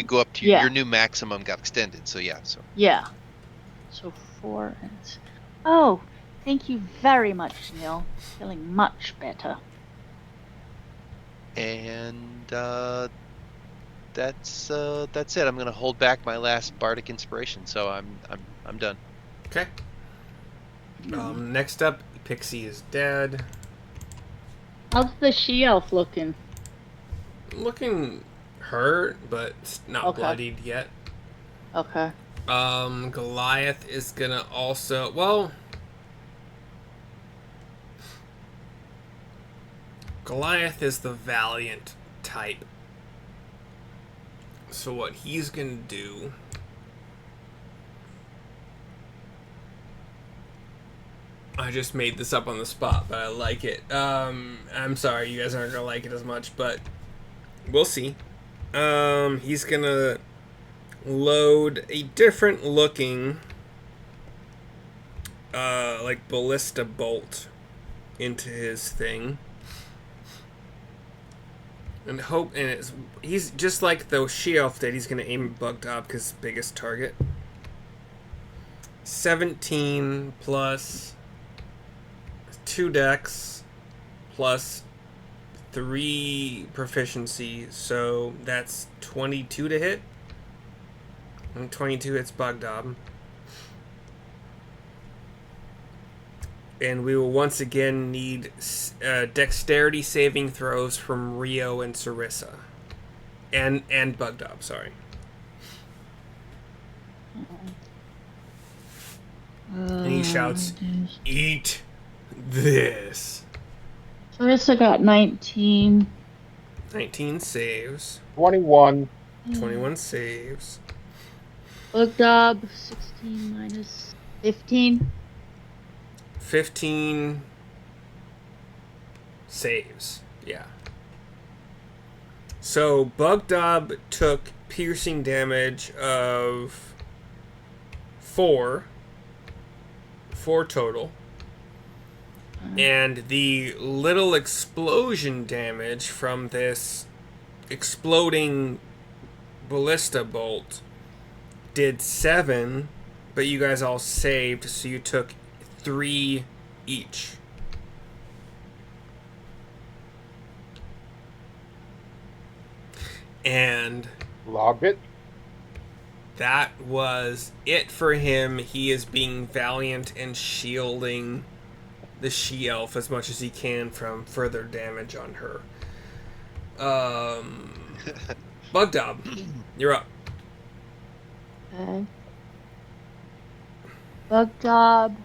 go up to Yeah. your new maximum got extended. So yeah, so Yeah. So 4 and... Oh, thank you very much, Neil. Feeling much better. and that's it. I'm gonna hold back my last bardic inspiration, so I'm done. Okay. Next up, Pixie is dead. How's the she-elf looking? Looking hurt, but not Okay. bloodied yet. Okay. Goliath is gonna also... Well... Goliath is the valiant type. So what he's gonna do... I just made this up on the spot, but I like it. I'm sorry, you guys aren't gonna like it as much, but we'll see. He's gonna load a different looking, like ballista bolt into his thing, and he's just like the she-elf that he's gonna aim at Bugdog because his biggest target. 17 plus 2 dex plus 3 proficiency, so that's 22 to hit. And 22 hits Bugdob. And we will once again need dexterity saving throws from Rio and Sarissa. And Bugdob, sorry. And he shouts, "Eat this." Sarissa got 19. 19 saves. 21. 21 saves. Bugdob, 16 minus 15. 15 saves. Yeah. So Bugdob took piercing damage of 4 total. And the little explosion damage from this exploding ballista bolt did 7, but you guys all saved, so you took 3 each. And Log it. that was it for him. He is being valiant and shielding the she-elf as much as he can from further damage on her. Bugdob, you're up. Okay. Bugdob.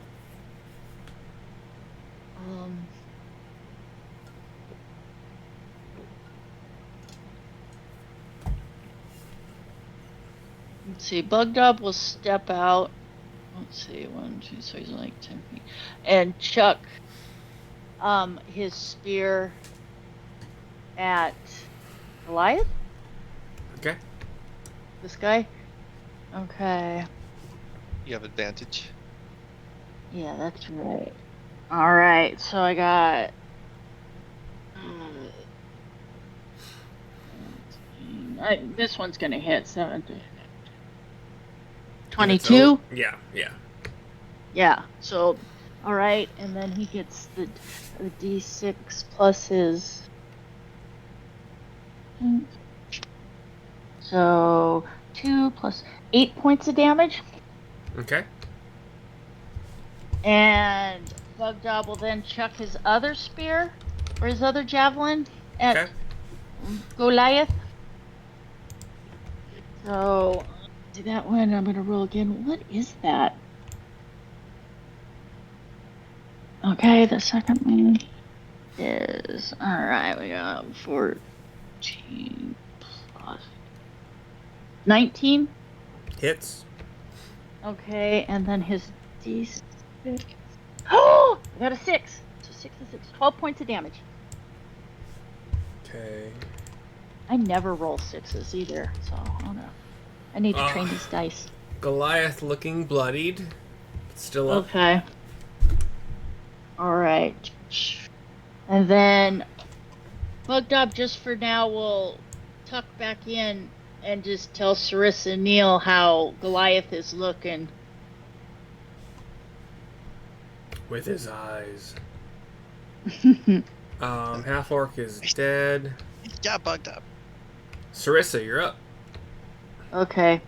Let's see. Bugdob will step out. Let's see. 1, 2, so he's like 10 feet. And chuck his spear at Goliath? Okay. This guy? Okay. You have advantage. Yeah, that's right. Alright, so I got... this one's gonna hit 17. 22? Yeah, yeah. Yeah, so... Alright, and then he gets the d6 plus his... So... 2 plus 8 points of damage. Okay. And Bugdob will then chuck his other spear, or his other javelin, at Okay. Goliath. So, do that one. I'm going to roll again. What is that? Okay, the second one is alright, we got 14 plus 19. Hits. Okay, and then his D6. Oh, I got a 6. So 6 and 6. 12 points of damage. Okay. I never roll 6s either, so I don't know. I need to train these dice. Goliath looking bloodied. Still up. Okay. Alright. And then Bugdub just for now will tuck back in and just tell Sarissa and Neil how Goliath is looking. With his eyes. Half orc is dead. Yeah, bugged up. Sarissa, you're up. Okay.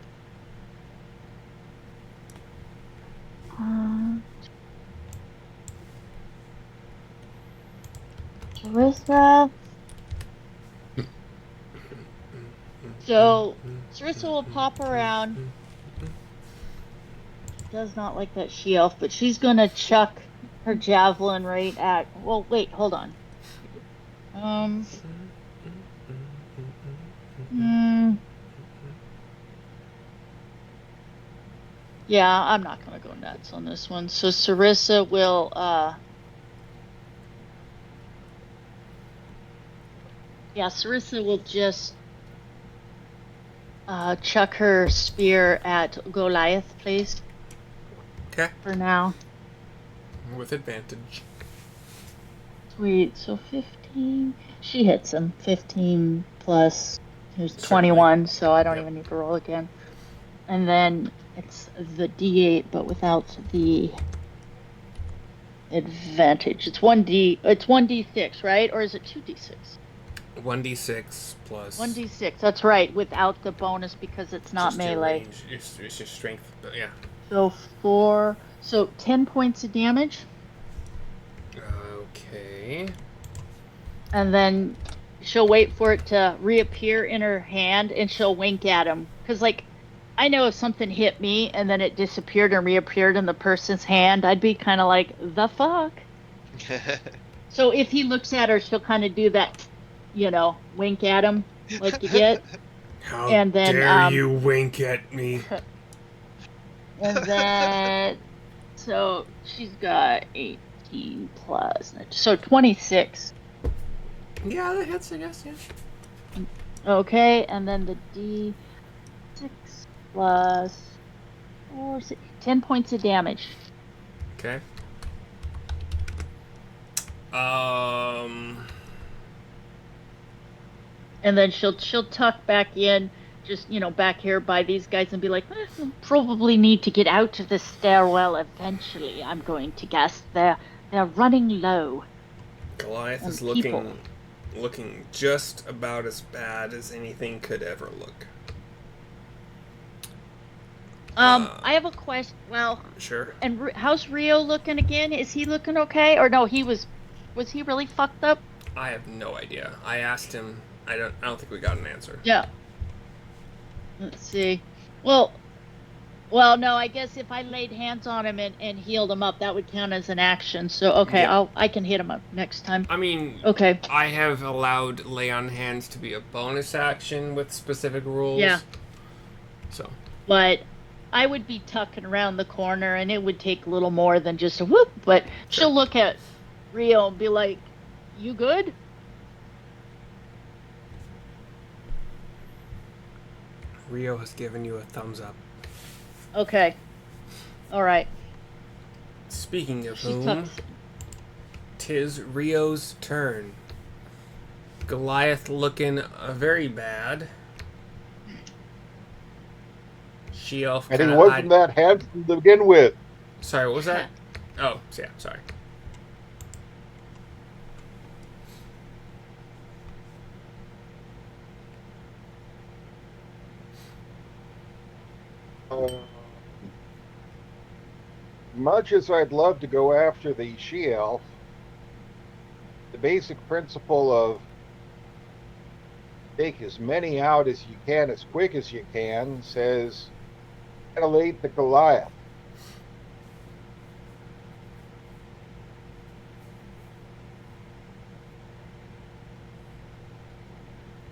Sarissa. So Sarissa will pop around. She does not like that she elf, but she's gonna chuck her javelin right at. Well, wait, hold on. Yeah, I'm not gonna go nuts on this one. So Sarissa will Sarissa will just chuck her spear at Goliath, please. Okay. For now. With advantage. Sweet. So 15. She hits him. 15 plus. Here's Certainly. 21, so I don't even need to roll again. And then it's the D8, but without the advantage. It's 1D6, right? Or is it 2D6? 1d6 plus. 1D6. That's right. Without the bonus because it's not just melee. Your range. It's your strength. But yeah. So 4. So 10 points of damage. Okay. And then she'll wait for it to reappear in her hand and she'll wink at him. Because, like, I know if something hit me and then it disappeared and reappeared in the person's hand, I'd be kind of like, the fuck? So if he looks at her, she'll kind of do that, wink at him like you get. How and then, dare you wink at me? And then, so she's got 18 plus, so 26. Yeah, that hits, I guess, yeah. Okay, and then the D6 plus 4, 10 points of damage. Okay. And then she'll tuck back in, just back here by these guys, and be like, "You'll probably need to get out of this stairwell eventually. I'm going to guess they're running low." Goliath is people. looking just about as bad as anything could ever look. I have a question. Well, Sure. And how's Rio looking again? Is he looking okay? Or no, was he really fucked up? I have no idea. I asked him. I don't think we got an answer. Yeah. Let's see. Well, no, I guess if I laid hands on him and healed him up, that would count as an action. So, okay, Yeah. I can hit him up next time. I mean, okay. I have allowed lay on hands to be a bonus action with specific rules. Yeah. So. But I would be tucking around the corner, and it would take a little more than just a whoop. But she'll look at Rio and be like, "You good?" Rio has given you a thumbs up. Okay. All right. Speaking of whom, 'tis Rio's turn. Goliath looking very bad. She-elf and he wasn't that handsome to begin with. Sorry, what was that? Oh, yeah, sorry. Much as I'd love to go after the she-elf, the basic principle of take as many out as you can as quick as you can says annihilate the Goliath.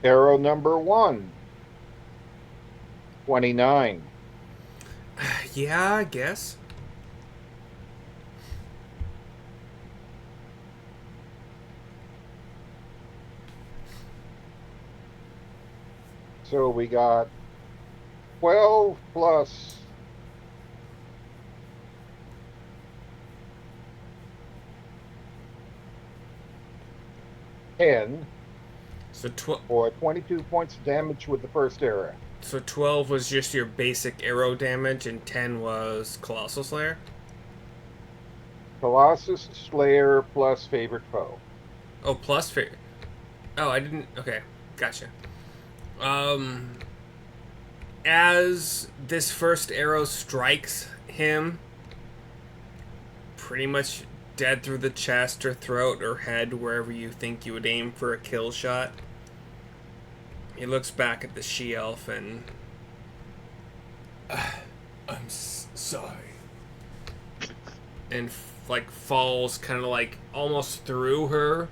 Arrow number 1, 29. Yeah, I guess. So we got 12 plus 10 So for 22 points of damage with the first arrow. so 12 was just your basic arrow damage, and 10 was Colossal Slayer. Colossus Slayer plus favorite foe. Oh, plus Oh, I didn't. Okay, gotcha. Um, as this first arrow strikes him, pretty much dead through the chest or throat or head, wherever you think you would aim for a kill shot. He looks back at the she-elf and... I'm sorry. And, like, falls kind of, like, almost through her.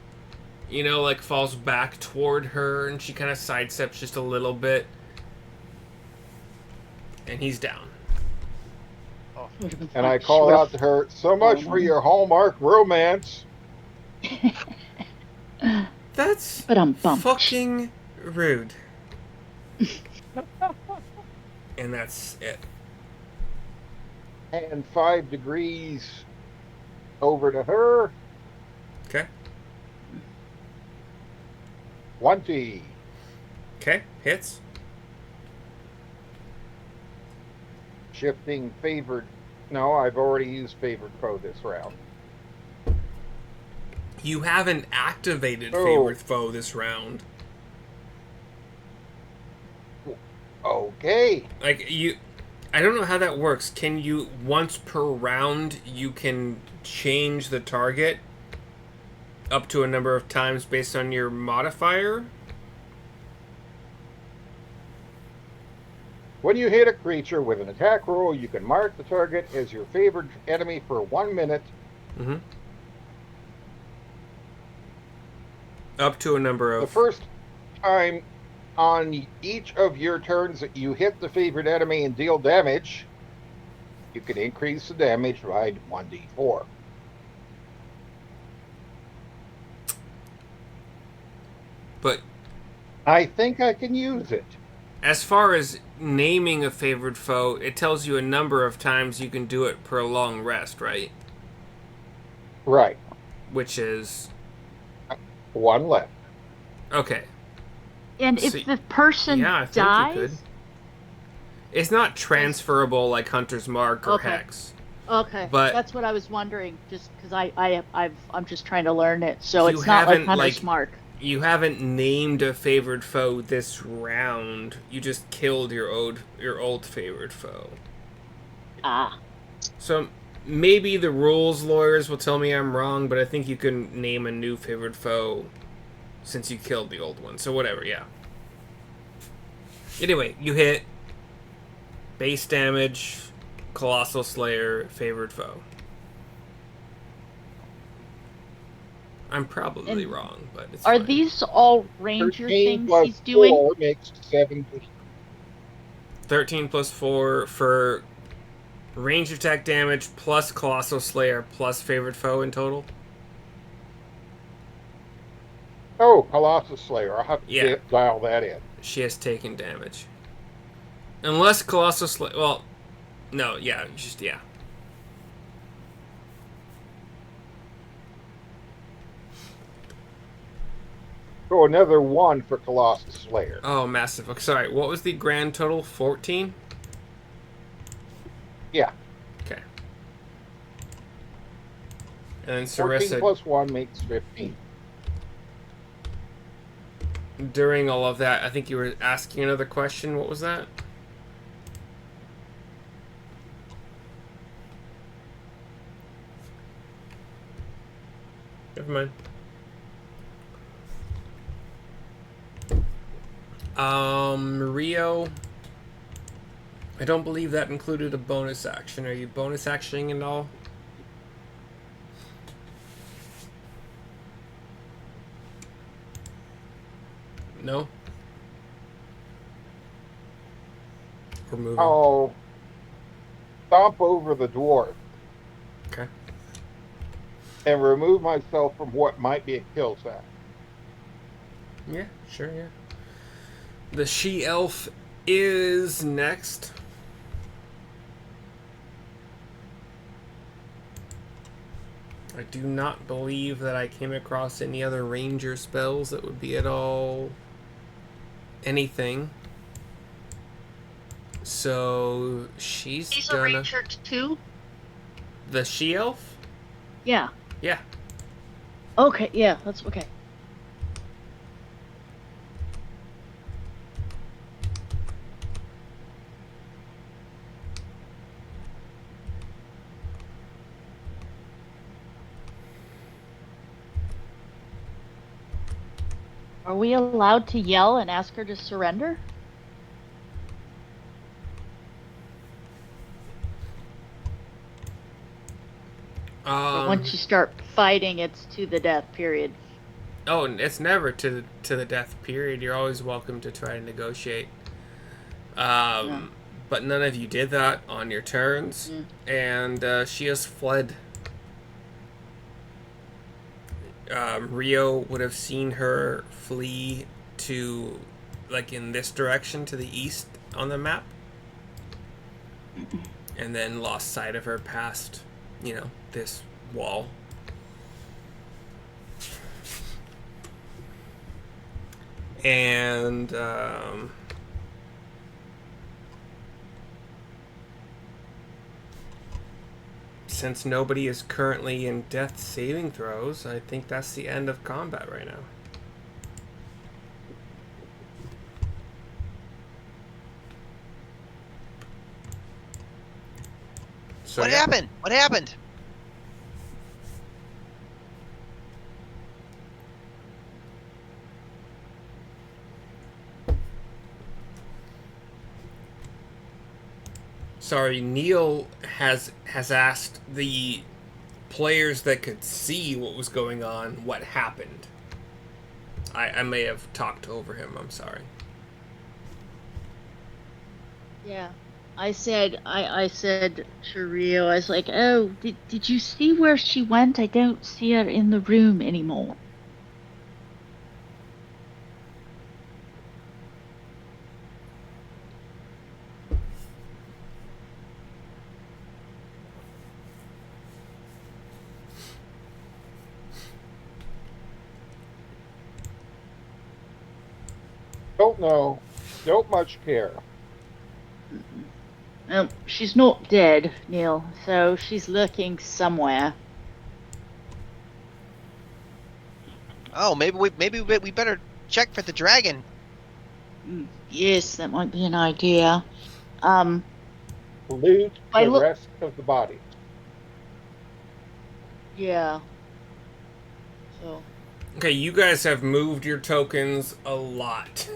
You know, like, falls back toward her, and she kind of sidesteps just a little bit. And he's down. Oh, And I call out to her, so much for your Hallmark romance. That's But I'm bummed. fucking rude. And that's it. And 5 degrees over to her. Okay. 20. Okay, hits. Shifting favored. No, I've already used favored foe this round. You haven't activated Oh. favorite foe this round. Okay. Like, I don't know how that works. Can you, once per round, you can change the target up to a number of times based on your modifier? When you hit a creature with an attack roll, you can mark the target as your favored enemy for 1 minute. Mm-hmm. Up to a number of... The first time on each of your turns that you hit the favored enemy and deal damage, you can increase the damage by 1d4. But I think I can use it. as far as naming a favored foe, it tells you a number of times you can do it per long rest, right? Right. Which is... 1 left. Okay. And So- if the person Yeah, I think dies, you could. It's not transferable like Hunter's Mark or Okay. Hex. okay, But- that's what I was wondering. Just because I'm just trying to learn it, so You it's not like haven't, Hunter's like- Mark. You haven't named a favored foe this round. You just killed your old favored foe. Ah, So maybe the rules lawyers will tell me I'm wrong, but I think you can name a new favored foe since you killed the old one. So whatever, yeah. Anyway, you hit base damage, Colossal Slayer, favored foe. I'm probably And wrong, but it's are fine. these all ranger 13 things plus he's doing? 4 makes 17. 13 plus 4 for range attack damage plus Colossal Slayer plus favorite foe in total? Oh, Colossus Slayer. I'll have to Yeah. dial that in. She has taken damage. Unless Colossal Slayer... Well, no, yeah, just, yeah. So another 1 for Colossus Slayer. Oh, massive. Okay, sorry, what was the grand total? 14? Yeah. Okay. And then 14 Sarissa, plus 1 makes 15. during all of that, I think you were asking another question. What was that? Never mind. Rio. I don't believe that included a bonus action. Are you bonus actioning and all? No? Or moving? I'll stomp over the dwarf Okay. and remove myself from what might be a kill zone. Yeah, sure, yeah. The she-elf is next. I do not believe that I came across any other ranger spells that would be at all anything. So she's He's a gonna... ranger too? The she-elf? Yeah. Yeah. Okay, yeah, that's okay. Are we allowed to yell and ask her to surrender? Or once you start fighting, it's to the death, period. Oh, it's never to the death period. You're always welcome to try to negotiate. Yeah. But none of you did that on your turns, and she has fled. Rio would have seen her flee to, like, in this direction to the east on the map, and then lost sight of her past, this wall. And since nobody is currently in death saving throws, I think that's the end of combat right now. So, What yeah. happened? What happened? Sorry, Neil has asked the players that could see what was going on what happened. I may have talked over him. I'm sorry. Yeah. I said to Rio, I was like, oh, did you see where she went? I don't see her in the room anymore. Don't know. Don't much care. She's not dead, Neil, so she's lurking somewhere. Oh, maybe we better check for the dragon. Yes, that might be an idea. Loot the rest of the body. Yeah. So. Okay, you guys have moved your tokens a lot.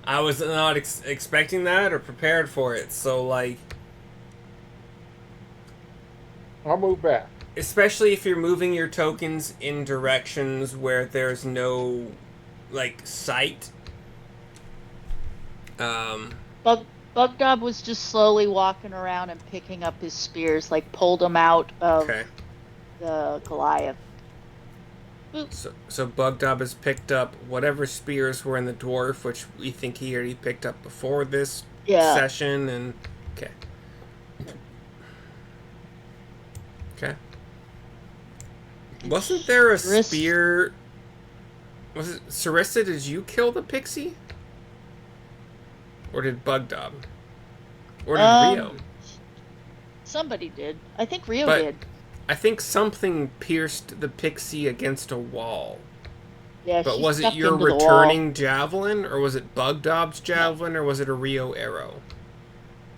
I was not expecting that or prepared for it, so, like... I'll move back. Especially if you're moving your tokens in directions where there's no, like, sight. Bugdub was just slowly walking around and picking up his spears, like, pulled them out of the Goliath. So Bugdub has picked up whatever spears were in the dwarf, which we think he already picked up before this session, and okay. Wasn't there a spear? Was it Sarissa? Did you kill the pixie, or did Bugdub, or did Rio? Somebody did. I think Rio did. I think something pierced the pixie against a wall. Yeah, but was it your returning javelin, or was it Bugdob's javelin, or was it a Rio arrow?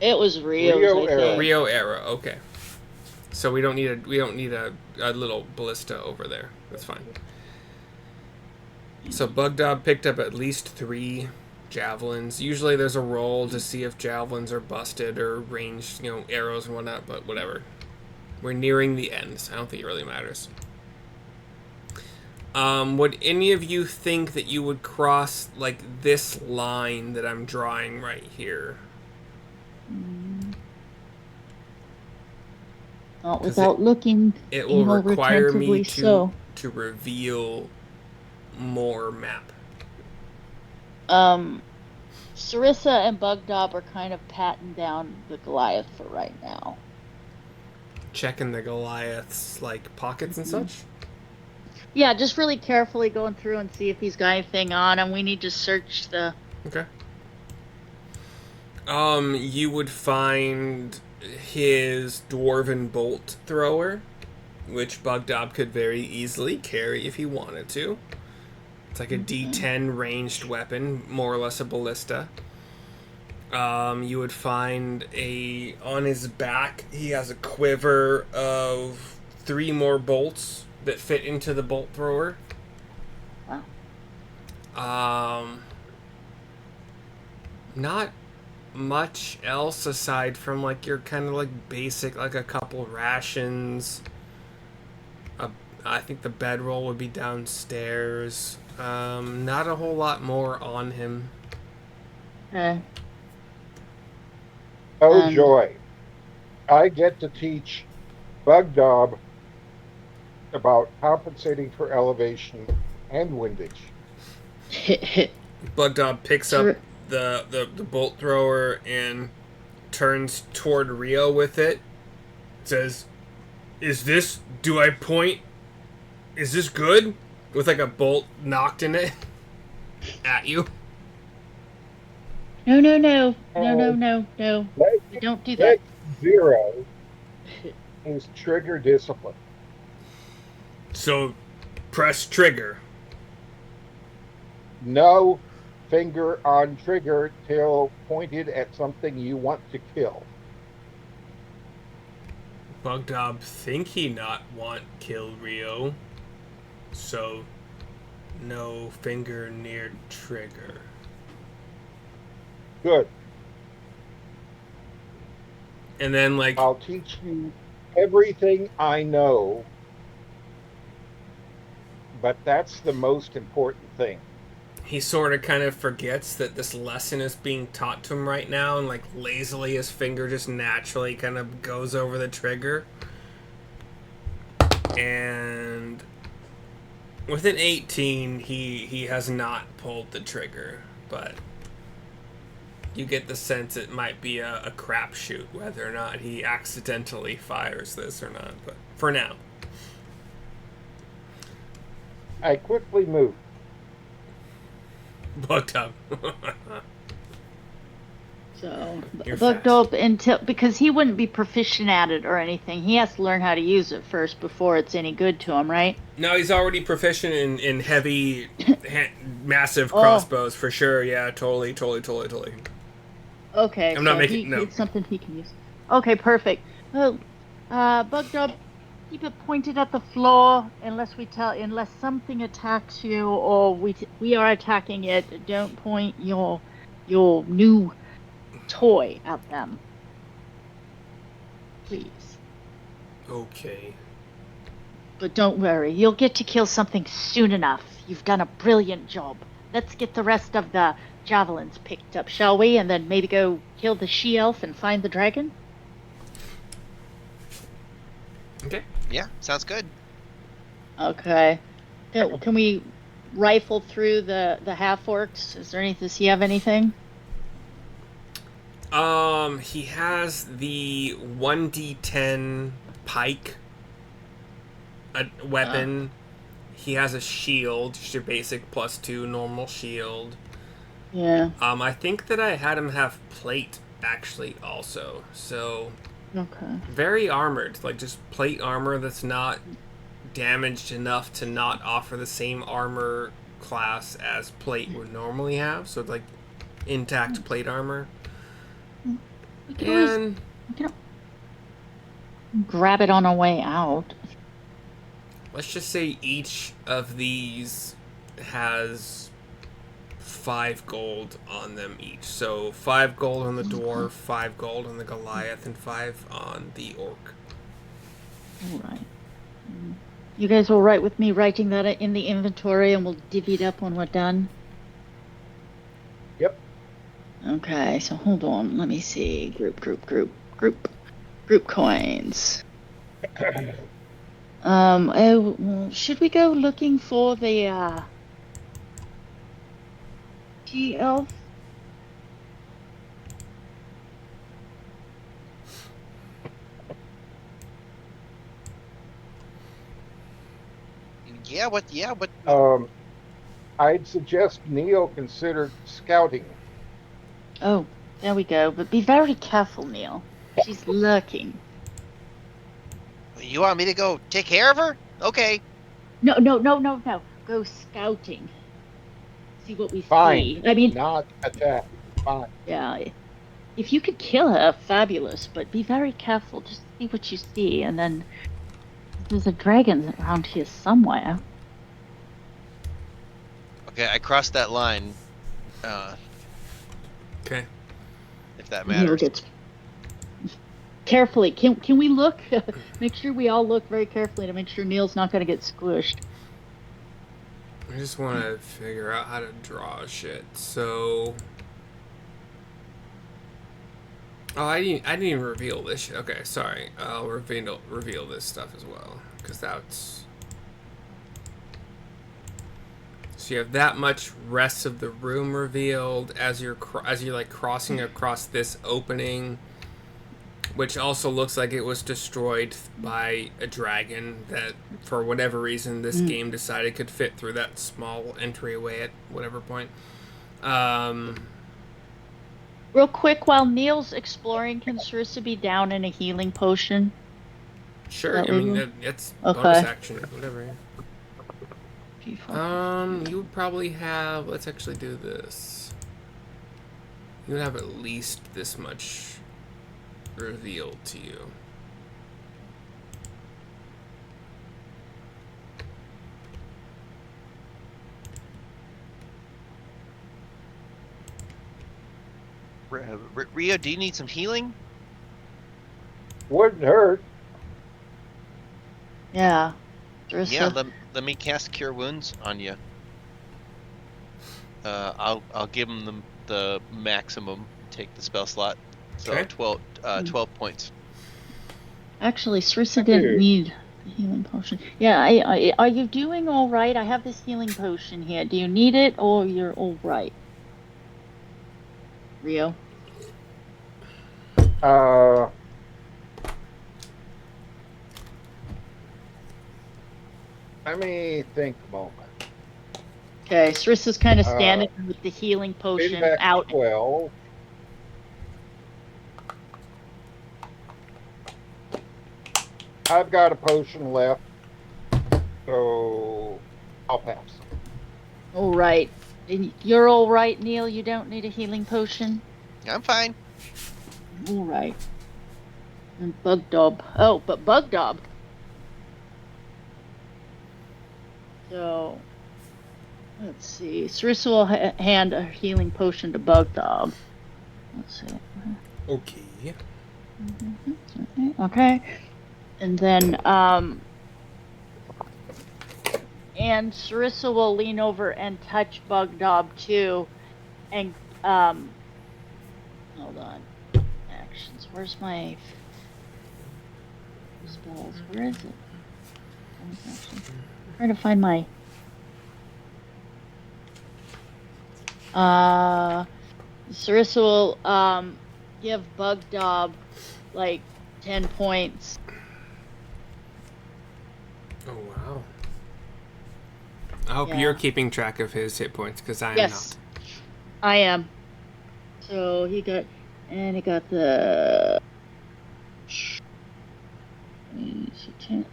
It was Rio's, I think. Rio arrow. Okay. So we don't need a little ballista over there. That's fine. So Bugdob picked up at least 3 javelins. Usually there's a roll to see if javelins are busted or ranged, arrows and whatnot, but whatever. We're nearing the end, so I don't think it really matters. Would any of you think that you would cross like this line that I'm drawing right here? Mm, not 'Cause without looking it will more require me attentively. So, to reveal more map. um, Sarissa and Bugdob are kind of patting down the Goliath for right now. Checking the Goliath's like pockets and Mhm. such. Yeah, just really carefully going through and see if he's got anything on him. We need to search the. Okay. You would find his dwarven bolt thrower, which Bugdob could very easily carry if he wanted to. It's like a Okay. D10 ranged weapon, more or less a ballista. You would find on his back, he has a quiver of 3 more bolts that fit into the bolt thrower. Wow. Not much else aside from like your kind of like basic, like a couple rations. I think the bedroll would be downstairs. Not a whole lot more on him. Okay. Oh And joy! I get to teach Bugdob about compensating for elevation and windage. Bugdob picks up Sar- the bolt thrower and turns toward Rio with it. Says, "Is this? Do I point? Is this good?" With like a bolt knocked in it at you. no, no, no, no, no, Uh, no, no. leg, We don't do that. leg zero is trigger discipline. So, press trigger. No finger on trigger till pointed at something you want to kill. Bugdob think he not want kill Rio, so no finger near trigger. Good. And then like I'll teach you everything I know, but that's the most important thing. he sort of kind of forgets that this lesson is being taught to him right now, and like lazily his finger just naturally kind of goes over the trigger. And with an 18, he has not pulled the trigger, but you get the sense it might be a crapshoot whether or not he accidentally fires this or not. But for now, I quickly move. bucked up. So You're Bugdob until because he wouldn't be proficient at it or anything. He has to learn how to use it first before it's any good to him, right? No, he's already proficient in heavy, massive Oh, crossbows for sure. Yeah, totally. okay. I'm not So making no. it's something he can use. Okay, perfect. Well, Bugdob, keep it pointed at the floor unless something attacks you or we are attacking it. Don't point your new toy at them, please. Okay. But don't worry, you'll get to kill something soon enough. You've done a brilliant job. Let's get the rest of the javelins picked up, shall we? And then maybe go kill the she-elf and find the dragon? Okay. Yeah, sounds good. Okay. Can we rifle through the half-orcs? Is there anything? Does he have anything? He has the 1d10 pike weapon. He has a shield, just your basic +2 normal shield. Yeah. I think that I had him have plate actually also. So Okay. very armored, like just plate armor that's not damaged enough to not offer the same armor class as plate would normally have. So like intact plate armor. We can always And we can grab it on our way out. let's just say each of these has 5 gold on them each. So 5 gold on the dwarf, 5 gold on the Goliath, and 5 on the orc. All right. You guys all right with me writing that in the inventory, and we'll divvy it up when we're done? Yep. Okay, so hold on. Let me see. Group coins. Oh, well, should we go looking for the G-Elf? Yeah, what? Yeah, what? I'd suggest Neil consider scouting. Oh, there we go. But be very careful, Neil. She's lurking. You want me to go take care of her? Okay. No. Go scouting. See what we Fine, see. I mean, not attack. Fine. yeah, if you could kill her, fabulous, but be very careful. Just see what you see, and then there's a dragon around here somewhere. Okay, I crossed that line. Okay. If that Neil matters. gets carefully. Can we look? Make sure we all look very carefully to make sure Neil's not going to get squished. I just want to figure out how to draw shit. So, oh, I didn't even reveal this shit. Okay, sorry. I'll reveal this stuff as well, because that's. So you have that much rest of the room revealed as you're like crossing across this opening, which also looks like it was destroyed by a dragon that, for whatever reason, this game decided could fit through that small entryway at whatever point. Real quick, while Neil's exploring, can Sarissa be down in a healing potion? Sure, I mean, it's okay. bonus action, whatever. G4. You would probably have. Let's actually do this. You would have at least this much revealed to you. Rio, do you need some healing? Wouldn't hurt. Yeah. Sarissa. Yeah, let me cast Cure Wounds on you. I'll give them the maximum. Take the spell slot. So Okay. 12 points. Actually, Sarissa didn't need the healing potion. Yeah, are you doing all right? I have this healing potion here. Do you need it, or you're all right? Rio? Let me think a moment. Okay, Sarissa's kind of standing with the healing potion out. 12. I've got a potion left, so I'll pass. All right. You're all right, Neil? You don't need a healing potion? I'm fine. All right. And Bugdob. Oh, but Bugdob. So, let's see. Sarissa will hand a healing potion to Bugdob. Let's see. Okay. Okay. And then, and Sarissa will lean over and touch Bugdob too. And, hold on. Actions. Where's my spells? Where is it? I'm trying to find my. Sarissa will give Bugdob like 10 points. Oh wow. I hope you're keeping track of his hit points, because I am not. I am. So he got the 10.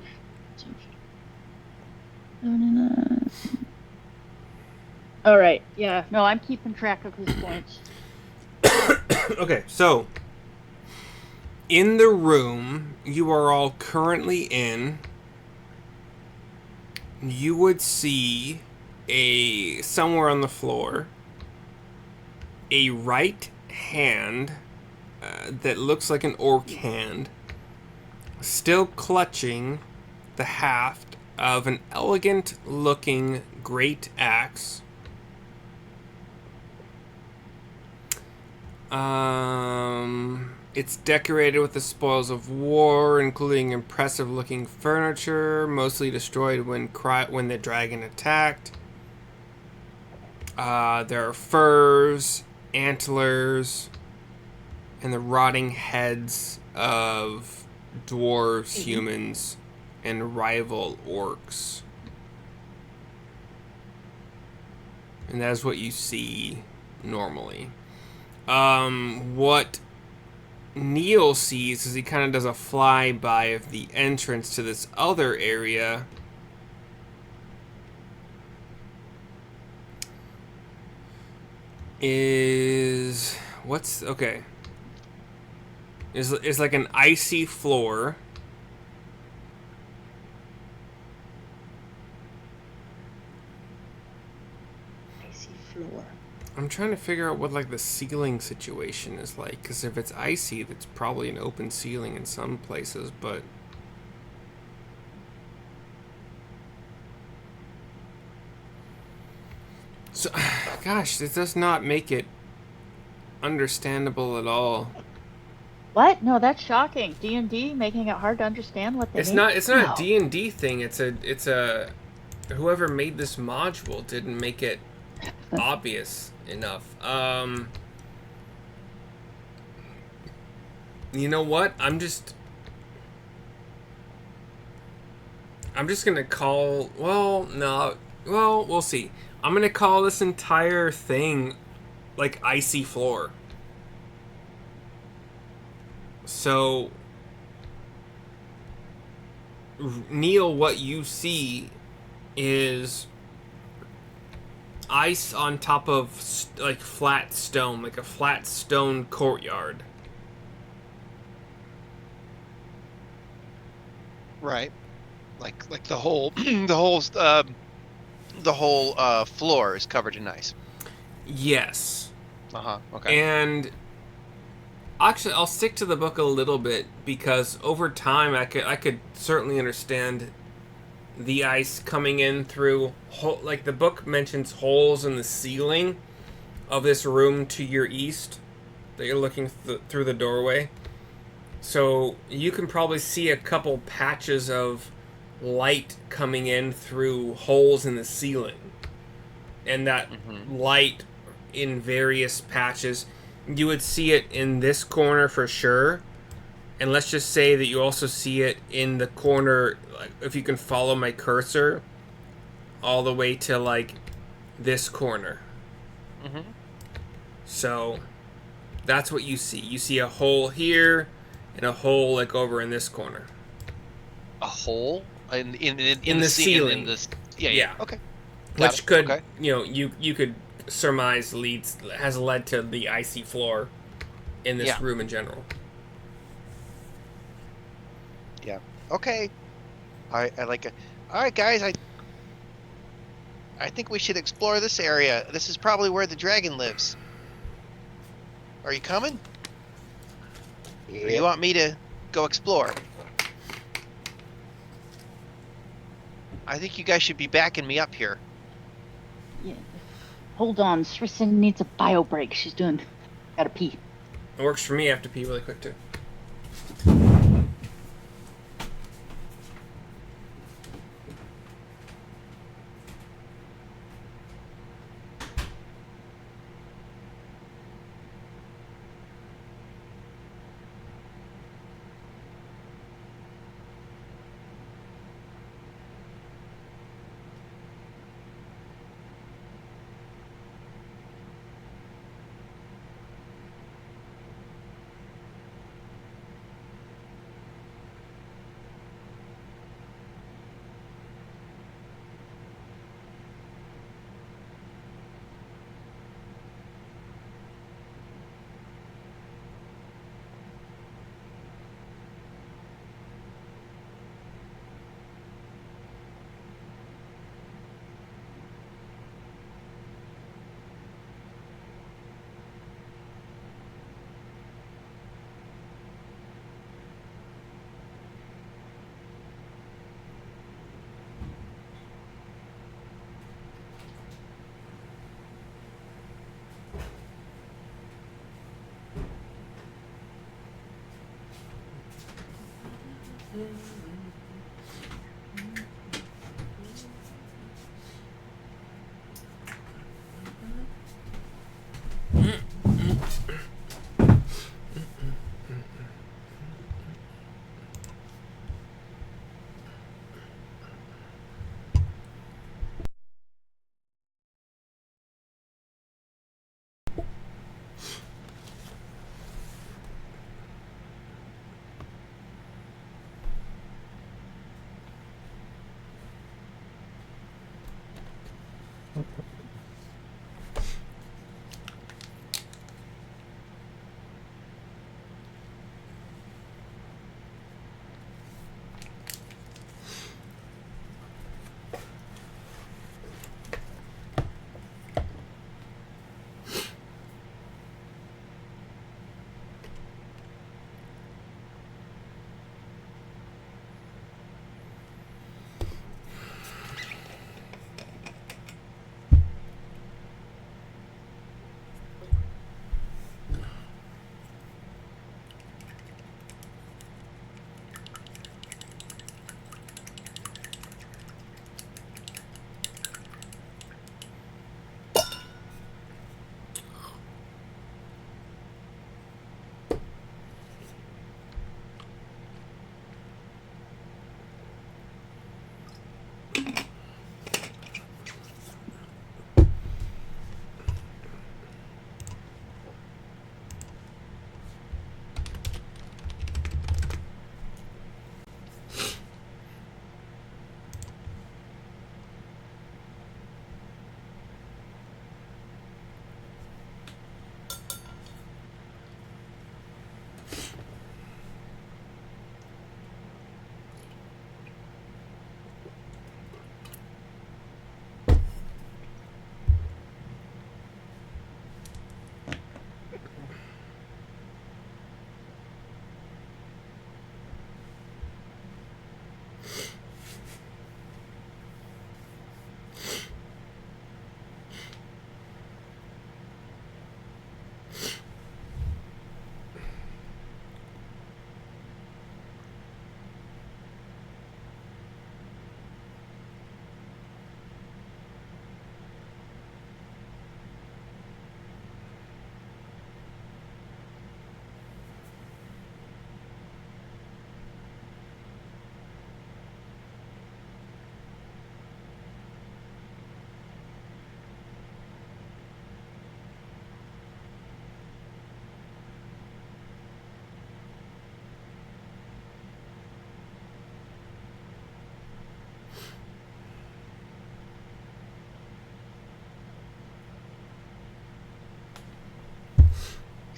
All right. Yeah. No, I'm keeping track of his points. Okay, so in the room you are all currently in, you would see somewhere on the floor a right hand that looks like an orc hand, still clutching the haft of an elegant-looking great axe. It's decorated with the spoils of war, including impressive-looking furniture, mostly destroyed when the dragon attacked. There are furs, antlers, and the rotting heads of dwarves, humans, and rival orcs. And that is what you see normally. What Neil sees as he kind of does a flyby of the entrance to this other area is is like an icy floor. Icy floor. I'm trying to figure out what like the ceiling situation is like, because if it's icy, that's probably an open ceiling in some places, but so gosh, this does not make it understandable at all. What? No, that's shocking. D&D making it hard to understand what they It's mean? not a No. D&D thing. It's a whoever made this module didn't make it obvious enough. You know what? I'm just gonna call. Well, no. Well, we'll see. I'm gonna call this entire thing like icy floor. So, Neil, what you see is ice on top of like flat stone, like a flat stone courtyard. Right. Like the whole the whole floor is covered in ice. Yes. Okay. And actually, I'll stick to the book a little bit because over time, I could certainly understand the ice coming in through like the book mentions holes in the ceiling of this room to your east that you're looking through the doorway. So you can probably see a couple patches of light coming in through holes in the ceiling, and that light in various patches. You would see it in this corner for sure, and let's just say that you also see it in the corner, like, if you can follow my cursor all the way to like this corner. So that's what you see. You see a hole here and a hole like over in this corner. A hole in the ceiling. In this, yeah. Okay. Which could you could surmise has led to the icy floor in this room in general. Yeah. Okay. I like it. All right, guys. I think we should explore this area. This is probably where the dragon lives. Are you coming? Yep. Or you want me to go explore? I think you guys should be backing me up here. Yeah. Hold on. Srisson needs a bio break. She's gotta pee. It works for me. I have to pee really quick too.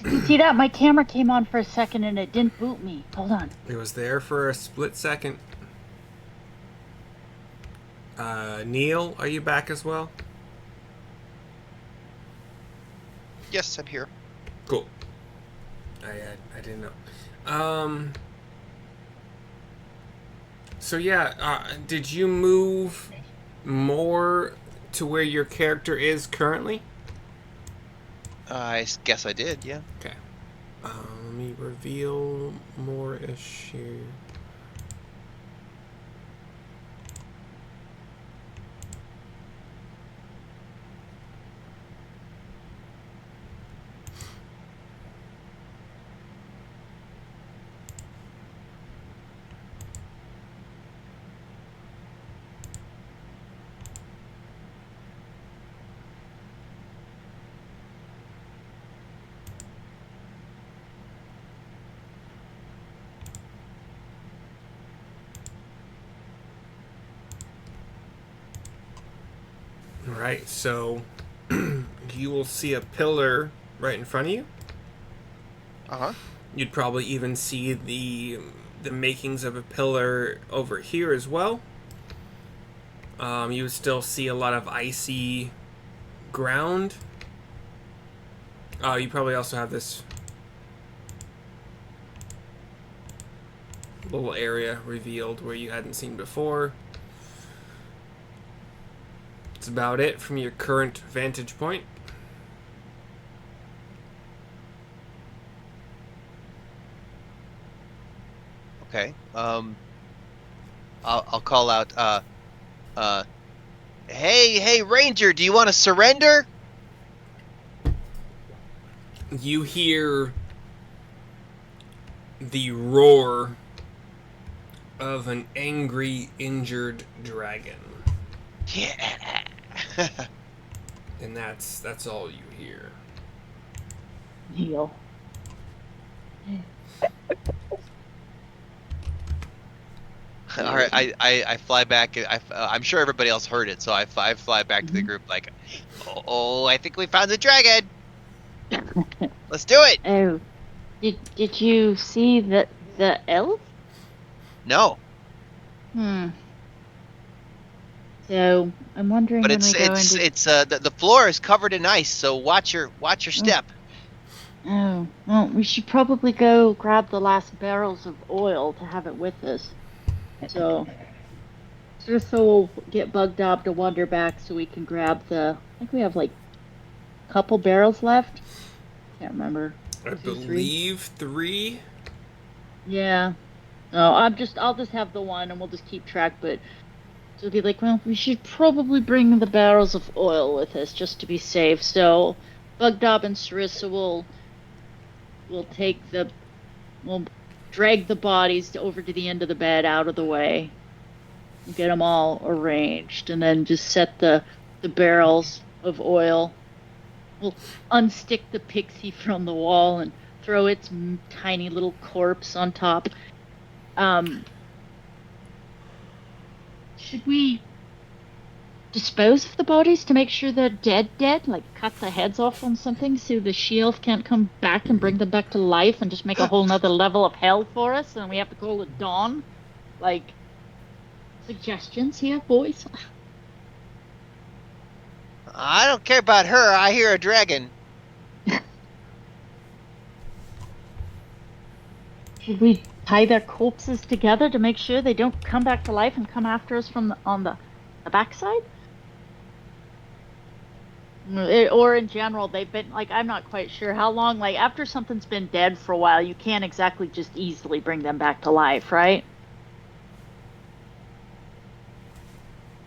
Did you see that? My camera came on for a second and it didn't boot me. Hold on. It was there for a split second. Neil, are you back as well? Yes, I'm here. Cool. I didn't know. So yeah, did you move more to where your character is currently? I guess I did, yeah. Okay. Let me reveal more-ish here. Alright, so you will see a pillar right in front of you. Uh-huh. You'd probably even see the makings of a pillar over here as well. You would still see a lot of icy ground. You probably also have this little area revealed where you hadn't seen before. That's about it from your current vantage point. Okay. I'll call out. Hey, Ranger, do you want to surrender? You hear the roar of an angry, injured dragon, Yeah. and that's all you hear. Neil. All right, I fly back. I'm sure everybody else heard it, so I fly back to the Mhm. group like, oh, I think we found the dragon. Let's do it. Oh, did you see the elf? No, Hmm. So I'm wondering but when we go into. the floor is covered in ice, so watch your Oh, step. oh, well, we should probably go grab the last barrels of oil to have it with us. So just so we'll get Bugdob to wander back so we can grab the. I think we have like a couple barrels left. Can't remember. I 2, 3. believe 3. Yeah. No, I'll just have the one and we'll just keep track, but so it'll be like, well, we should probably bring the barrels of oil with us just to be safe. So Bugdob and Sarissa will we'll drag the bodies over to the end of the bed out of the way. We'll get them all arranged and then just set the barrels of oil. We'll unstick the pixie from the wall and throw its tiny little corpse on top. Should we dispose of the bodies to make sure they're dead? Like cut the heads off on something so the she-elf can't come back and bring them back to life and just make a whole nother level of hell for us and we have to call it dawn? Like, suggestions here, boys? I don't care about her. I hear a dragon. Should we tie their corpses together to make sure they don't come back to life and come after us from on the backside? Or in general, they've been like, I'm not quite sure how long. Like after something's been dead for a while, you can't exactly just easily bring them back to life, right?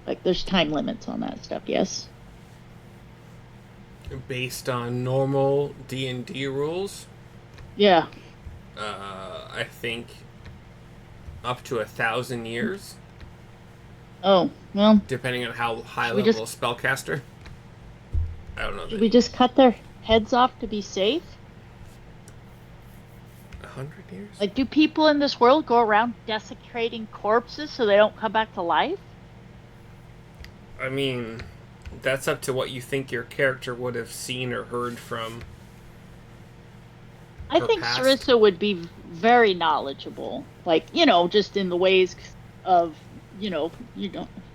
Like there's time limits on that stuff. Yes. Based on normal D&D rules, Yeah. I think up to 1,000 years, Oh well. depending on how high Should we level spellcaster. I don't know. Should we just cut their heads off to be safe? 100 years? Like, do people in this world go around desecrating corpses so they don't come back to life? I mean, that's up to what you think your character would have seen or heard from. I her think past. Sarissa would be very knowledgeable. Like, just in the ways of,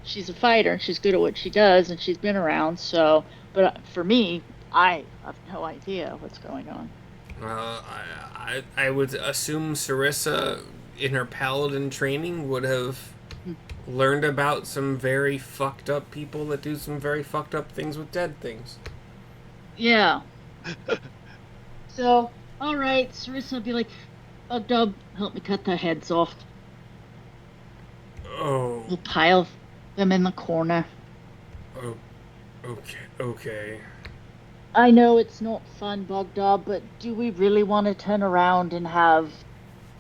she's a fighter, she's good at what she does, and she's been around, so, but for me, I have no idea what's going on. I would assume Sarissa, in her paladin training, would have learned about some very fucked up people that do some very fucked up things with dead things. Yeah. So, alright, Sarissa will be like, Bugdub, help me cut their heads off. Oh. We'll pile them in the corner. Oh. Okay. I know it's not fun, Bugdub, but do we really want to turn around and have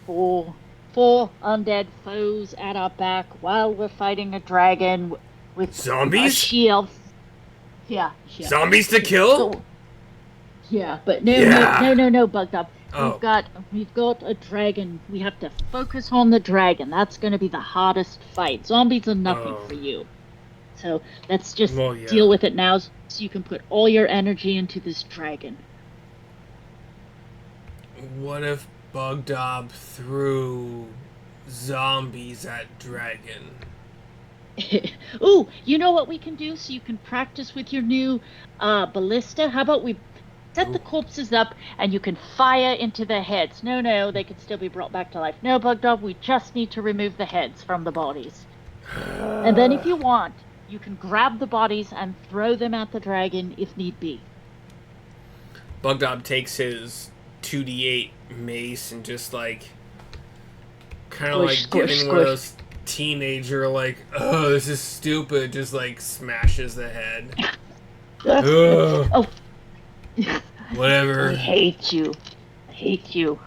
four undead foes at our back while we're fighting a dragon with Zombies? a she-elf? Yeah. Zombies to kill? So, yeah, but no, Bugdub. Oh. We've got a dragon. We have to focus on the dragon. That's going to be the hardest fight. Zombies are nothing for you. So let's just deal with it now so you can put all your energy into this dragon. What if Bugdob threw zombies at dragon? Ooh, you know what we can do so you can practice with your new ballista? How about we set the corpses up and you can fire into their heads? No, they could still be brought back to life. No, Bugdog, we just need to remove the heads from the bodies. And then if you want, you can grab the bodies and throw them at the dragon if need be. Bugdob takes his 2d8 mace and just like kind of like giving one of those teenager, like, oh, this is stupid, just like smashes the head. Oh, Ugh, I whatever. hate you. I hate you.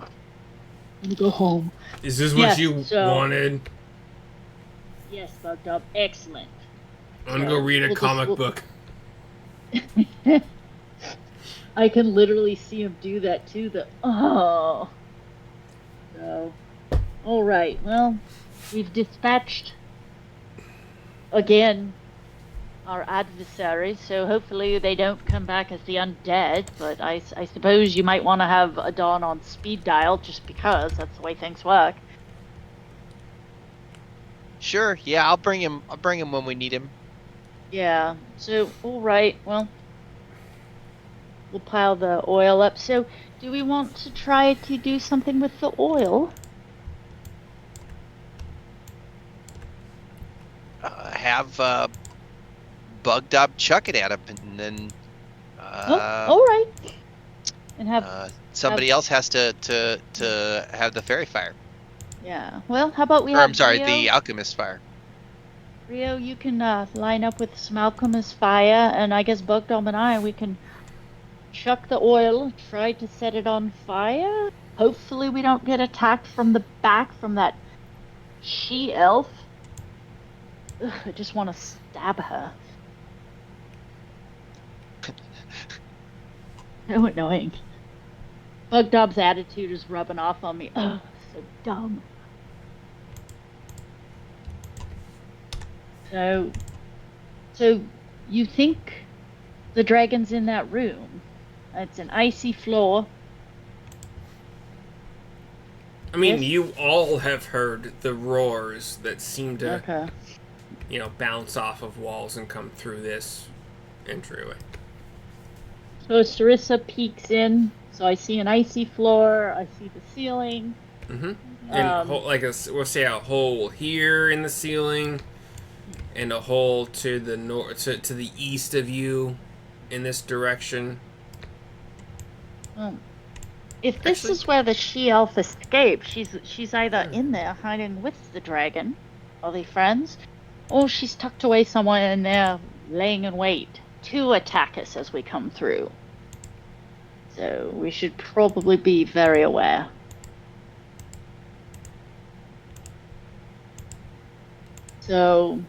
I'm gonna go home. Is this what Yes, you so wanted? yes, Bugged Up. Excellent. I'm gonna go read a comic book. I can literally see him do that too. So, all right. Well, we've dispatched again our adversaries, so hopefully they don't come back as the undead. But I suppose you might want to have a Dawn on speed dial just because that's the way things work. Sure. Yeah, I'll bring him. I'll bring him when we need him. Yeah. So, all right. Well, we'll pile the oil up. So, do we want to try to do something with the oil? Have Bug Dob chuck it at him, and then All right. And somebody else has to have the fairy fire. yeah. Well, how about we Or have I'm sorry, Rio? the alchemist fire. Rio, you can line up with some alchemist fire, and I guess Bugdom and we can chuck the oil, try to set it on fire. Hopefully, we don't get attacked from the back from that she-elf. Ugh, I just want to stab her. So annoying. Bugdob's attitude is rubbing off on me. Ugh, so dumb. So you think the dragon's in that room? It's an icy floor. I mean, Yes? you all have heard the roars that seem to, Okay. bounce off of walls and come through this entryway. So Sarissa peeks in. So I see an icy floor. I see the ceiling. Mm-hmm. And Um, we'll say a hole here in the ceiling, and a hole to the north, to the east of you, in this direction. If this Actually- is where the she-elf escaped, she's either in there hiding with the dragon, are they friends, or she's tucked away somewhere in there, laying in wait to attack us as we come through. So we should probably be very aware. So,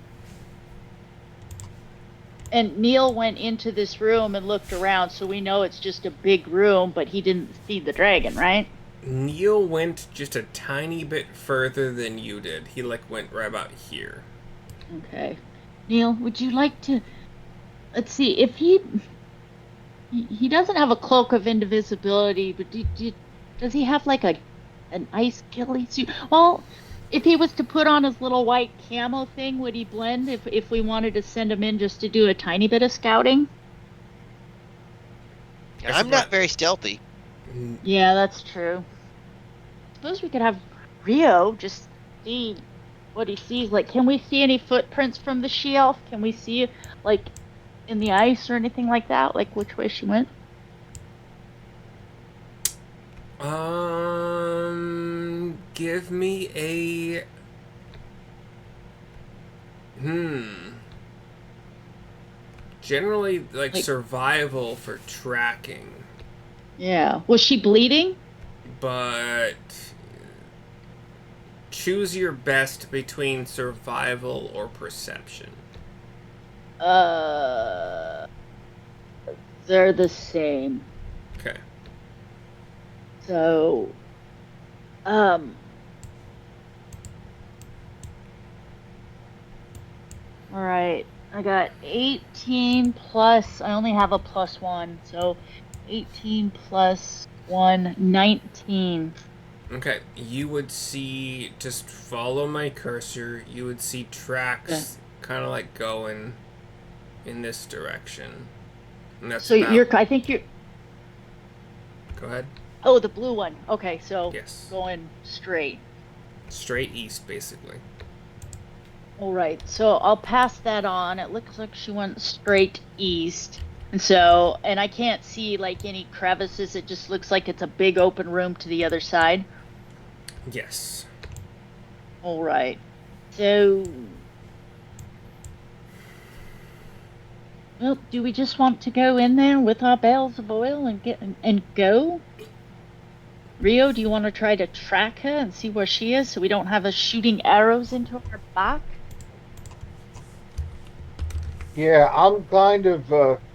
and Neil went into this room and looked around, so we know it's just a big room, but he didn't see the dragon, right? Neil went just a tiny bit further than you did. He went right about here. Okay. Neil, would you like to... Let's see, if he doesn't have a cloak of invisibility, but does he have like an ice ghillie suit? Well, if he was to put on his little white camo thing, would he blend if we wanted to send him in just to do a tiny bit of scouting? I'm not very stealthy. Yeah, that's true. Suppose we could have Rio just see what he sees. Like, can we see any footprints from the she-elf? Can we see, like, in the ice or anything like that? Like, which way she went? Give me a... Generally, like survival for tracking. Yeah. Was she bleeding? But choose your best between survival or perception. They're the same. Okay. So, all right. I got 18 plus, I only have a +1, so 18 plus 1, 19. Okay, you would see, just follow my cursor, you would see tracks kind of like going in this direction. And that's So I think you're... Go ahead. Oh, the blue one. Okay, so Yes. going straight. Straight east, basically. All right, so I'll pass that on. It looks like she went straight east. And I can't see like any crevices. It just looks like it's a big open room to the other side. Yes. All right. So, well, do we just want to go in there with our bales of oil and go? Rio, do you want to try to track her and see where she is so we don't have her shooting arrows into our back? Yeah, I'm kind of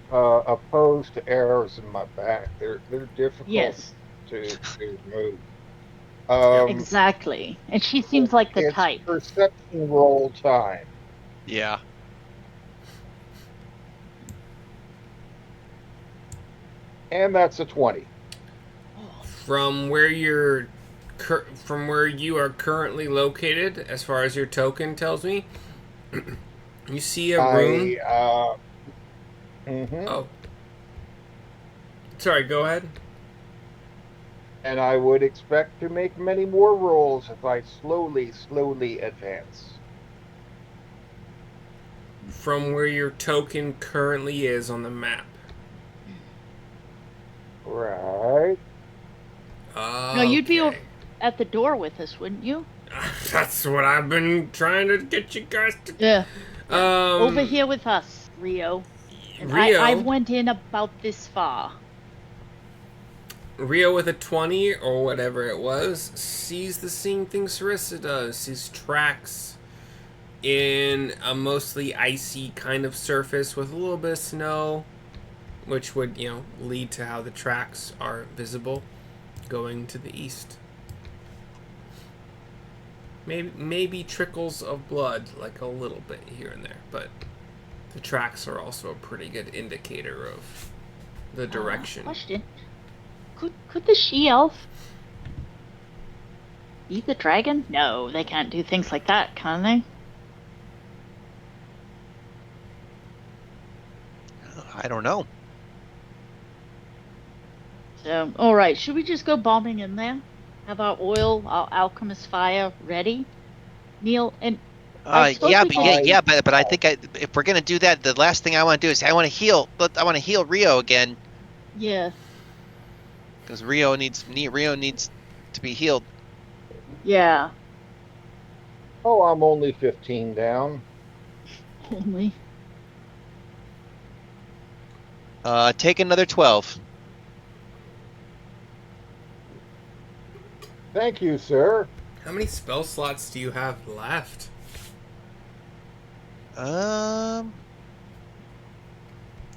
opposed to arrows in my back. They're difficult Yes, to move. Yep. exactly. And she seems like the It's type. perception roll time, Yeah. and that's a 20. From where from where you are currently located, as far as your token tells me, you see a room. Mhm. Oh, sorry. Go ahead. And I would expect to make many more rolls if I slowly advance. From where your token currently is on the map. Right. No, you'd be Okay. at the door with us, wouldn't you? That's what I've been trying to get you guys to. Yeah. Over Um, here with us, Rio. And I've Rio, went in about this far. Rio with a 20 or whatever it was sees the same thing Sarissa does. Sees tracks in a mostly icy kind of surface with a little bit of snow, which would, lead to how the tracks are visible going to the east. Maybe trickles of blood, like a little bit here and there, but the tracks are also a pretty good indicator of the direction. Question. Could the she-elf eat the dragon? No, they can't do things like that, can they? I don't know. So, all right, should we just go bombing in there? Have our oil, our alchemist fire ready? Neil, and I suppose Yeah, we but could. but I think if we're gonna do that, the last thing I want to do is I want to heal. I want to heal Rio again Yeah, because Rio needs to be healed. yeah. Oh, I'm only 15 down. Only. Take another 12. Thank you, sir. How many spell slots do you have left? Um,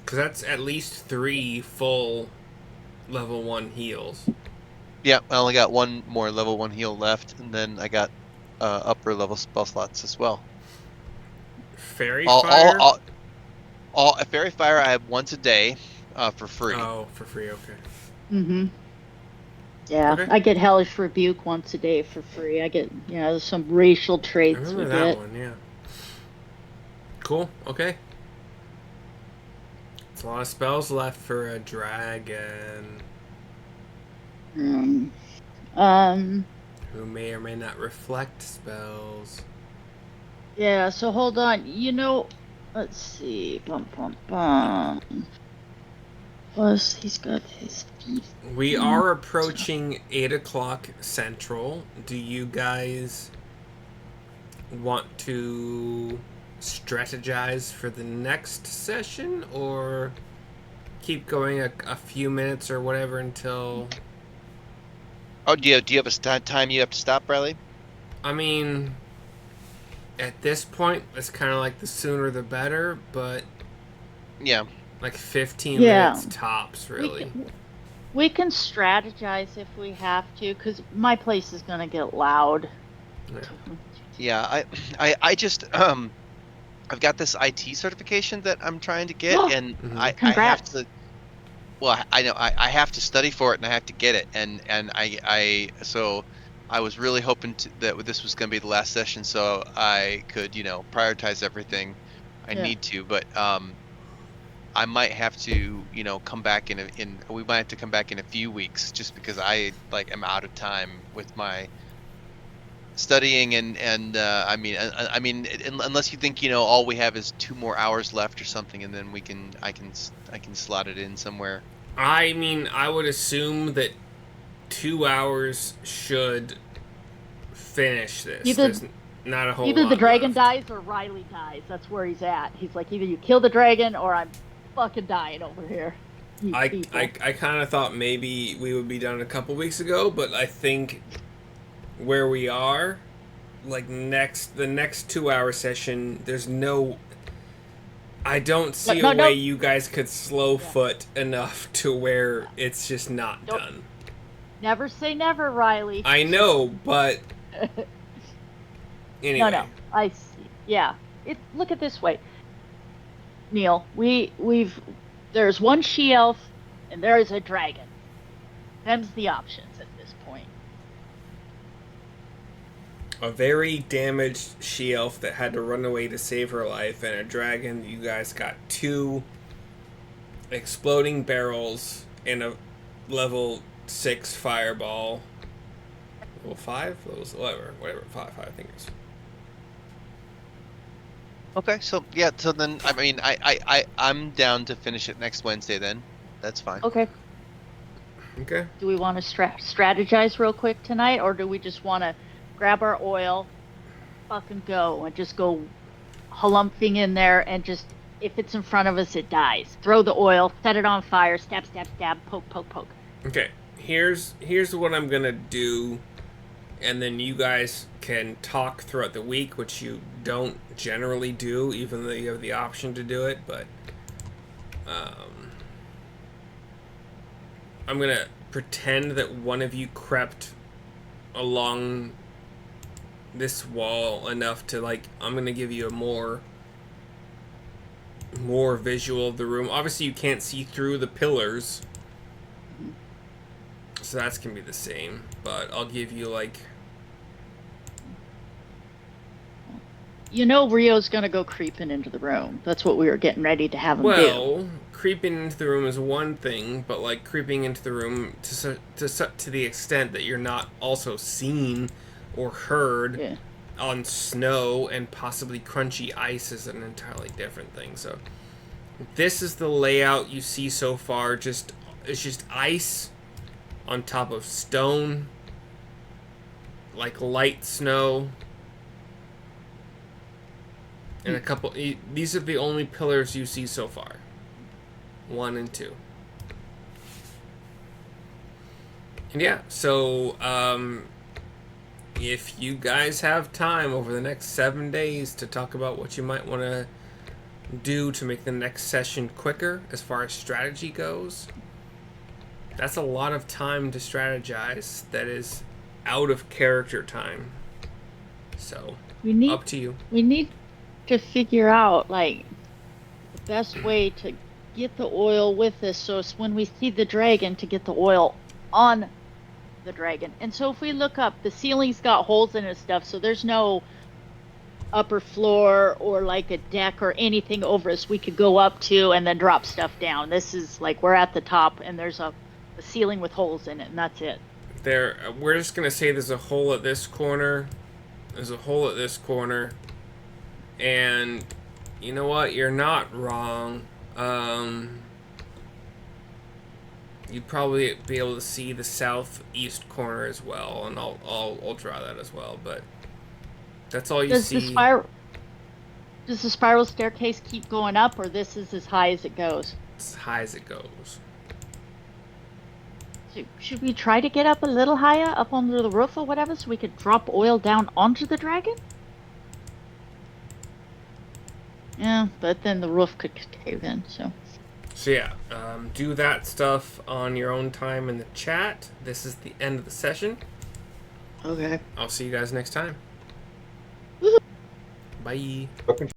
Because that's at least 3 full level 1 heals. yeah, I only got one more level 1 heal left, and then I got upper level spell slots as well. Fairy Fire? Fairy Fire I have once a day, for free. Oh, for free, okay. Mm-hmm. Yeah, Okay. I get Hellish Rebuke once a day for free. I get, there's some racial I traits remember we that get. one, yeah. Cool, okay. It's a lot of spells left for a dragon Um, um, who may or may not reflect spells. yeah, so hold on. Let's see. Bum, bum, bum. Plus, he's got his feet. We are approaching 8 o'clock Central. Do you guys want to strategize for the next session or keep going a few minutes or whatever until... Oh, do you have a time you have to stop, Riley? I mean, at this point, it's kind of like the sooner the better, but Yeah. like 15 Yeah. minutes tops, really. We can strategize if we have to, because my place is gonna get loud. Yeah, I just I've got this IT certification that I'm trying to get, and Mhm. I have Congrats. to. Well, I know I have to study for it, and I have to get it, and so I was really hoping that this was going to be the last session, so I could prioritize everything I Yeah. need to, but I might have to come back we might have to come back in a few weeks just because I am out of time with my studying and I mean unless you think all we have is 2 more hours left or something, and then I can slot it in somewhere. I mean, I would assume that 2 hours should finish this. Not a whole Either lot the dragon left. dies or Riley dies. That's where he's at. He's like, either you kill the dragon or I'm fucking dying over here. You people. I kind of thought maybe we would be done a couple weeks ago, but I think where we are, like the next 2 hour session, there's no. I don't see a way you guys could slow foot enough to where it's just not done. Never say never, Riley. I know, but anyway. No, I see. Yeah, look at it this way, Neil. There's one she-elf and there is a dragon. Them's the options at this point. A very damaged she-elf that had to run away to save her life, and a dragon. You guys got 2 exploding barrels and a level 6 fireball. Level 5? Whatever. 5, I think it is. Okay, so yeah, so then I mean I'm down to finish it next Wednesday then. That's fine. Okay. Okay. Do we want to strategize real quick tonight, or do we just want to grab our oil, fucking go, and just go halumping in there, and just, if it's in front of us, it dies. Throw the oil, set it on fire, stab, stab, stab, poke, poke, poke. Okay, here's what I'm gonna do, and then you guys can talk throughout the week, which you don't generally do, even though you have the option to do it, but I'm gonna pretend that one of you crept along this wall enough to, like, I'm gonna give you a more visual of the room. Obviously you can't see through the pillars, so that's gonna be the same, but I'll give you, like, you know Rio's gonna go creeping into the room. That's what we were getting ready to have him do. Well, creeping into the room is one thing, but, like, creeping into the room to the extent that you're not also seen or heard on snow and possibly crunchy ice is an entirely different thing. So this is the layout you see so far. It's just ice on top of stone, like light snow, and a couple. These are the only pillars you see so far. 1 and 2. And yeah, so if you guys have time over the next 7 days to talk about what you might want to do to make the next session quicker as far as strategy goes, that's a lot of time to strategize that is out of character time. So, up to you. We need to figure out, like, the best way to get the oil with this, so it's when we see the dragon to get the oil on the dragon. And so if we look up, the ceiling's got holes in it and stuff, so there's no upper floor or like a deck or anything over us we could go up to and then drop stuff down. This is like, we're at the top and there's a ceiling with holes in it, and that's it. We're just gonna say there's a hole at this corner, there's a hole at this corner, and you know what, you're not wrong. You'd probably be able to see the southeast corner as well, and I'll draw that as well. But that's all you see. Does the spiral staircase keep going up, or this is as high as it goes? As high as it goes. So should we try to get up a little higher, up under the roof or whatever, so we could drop oil down onto the dragon? Yeah, but then the roof could cave in, so. So yeah, do that stuff on your own time in the chat. This is the end of the session. Okay. I'll see you guys next time. Bye.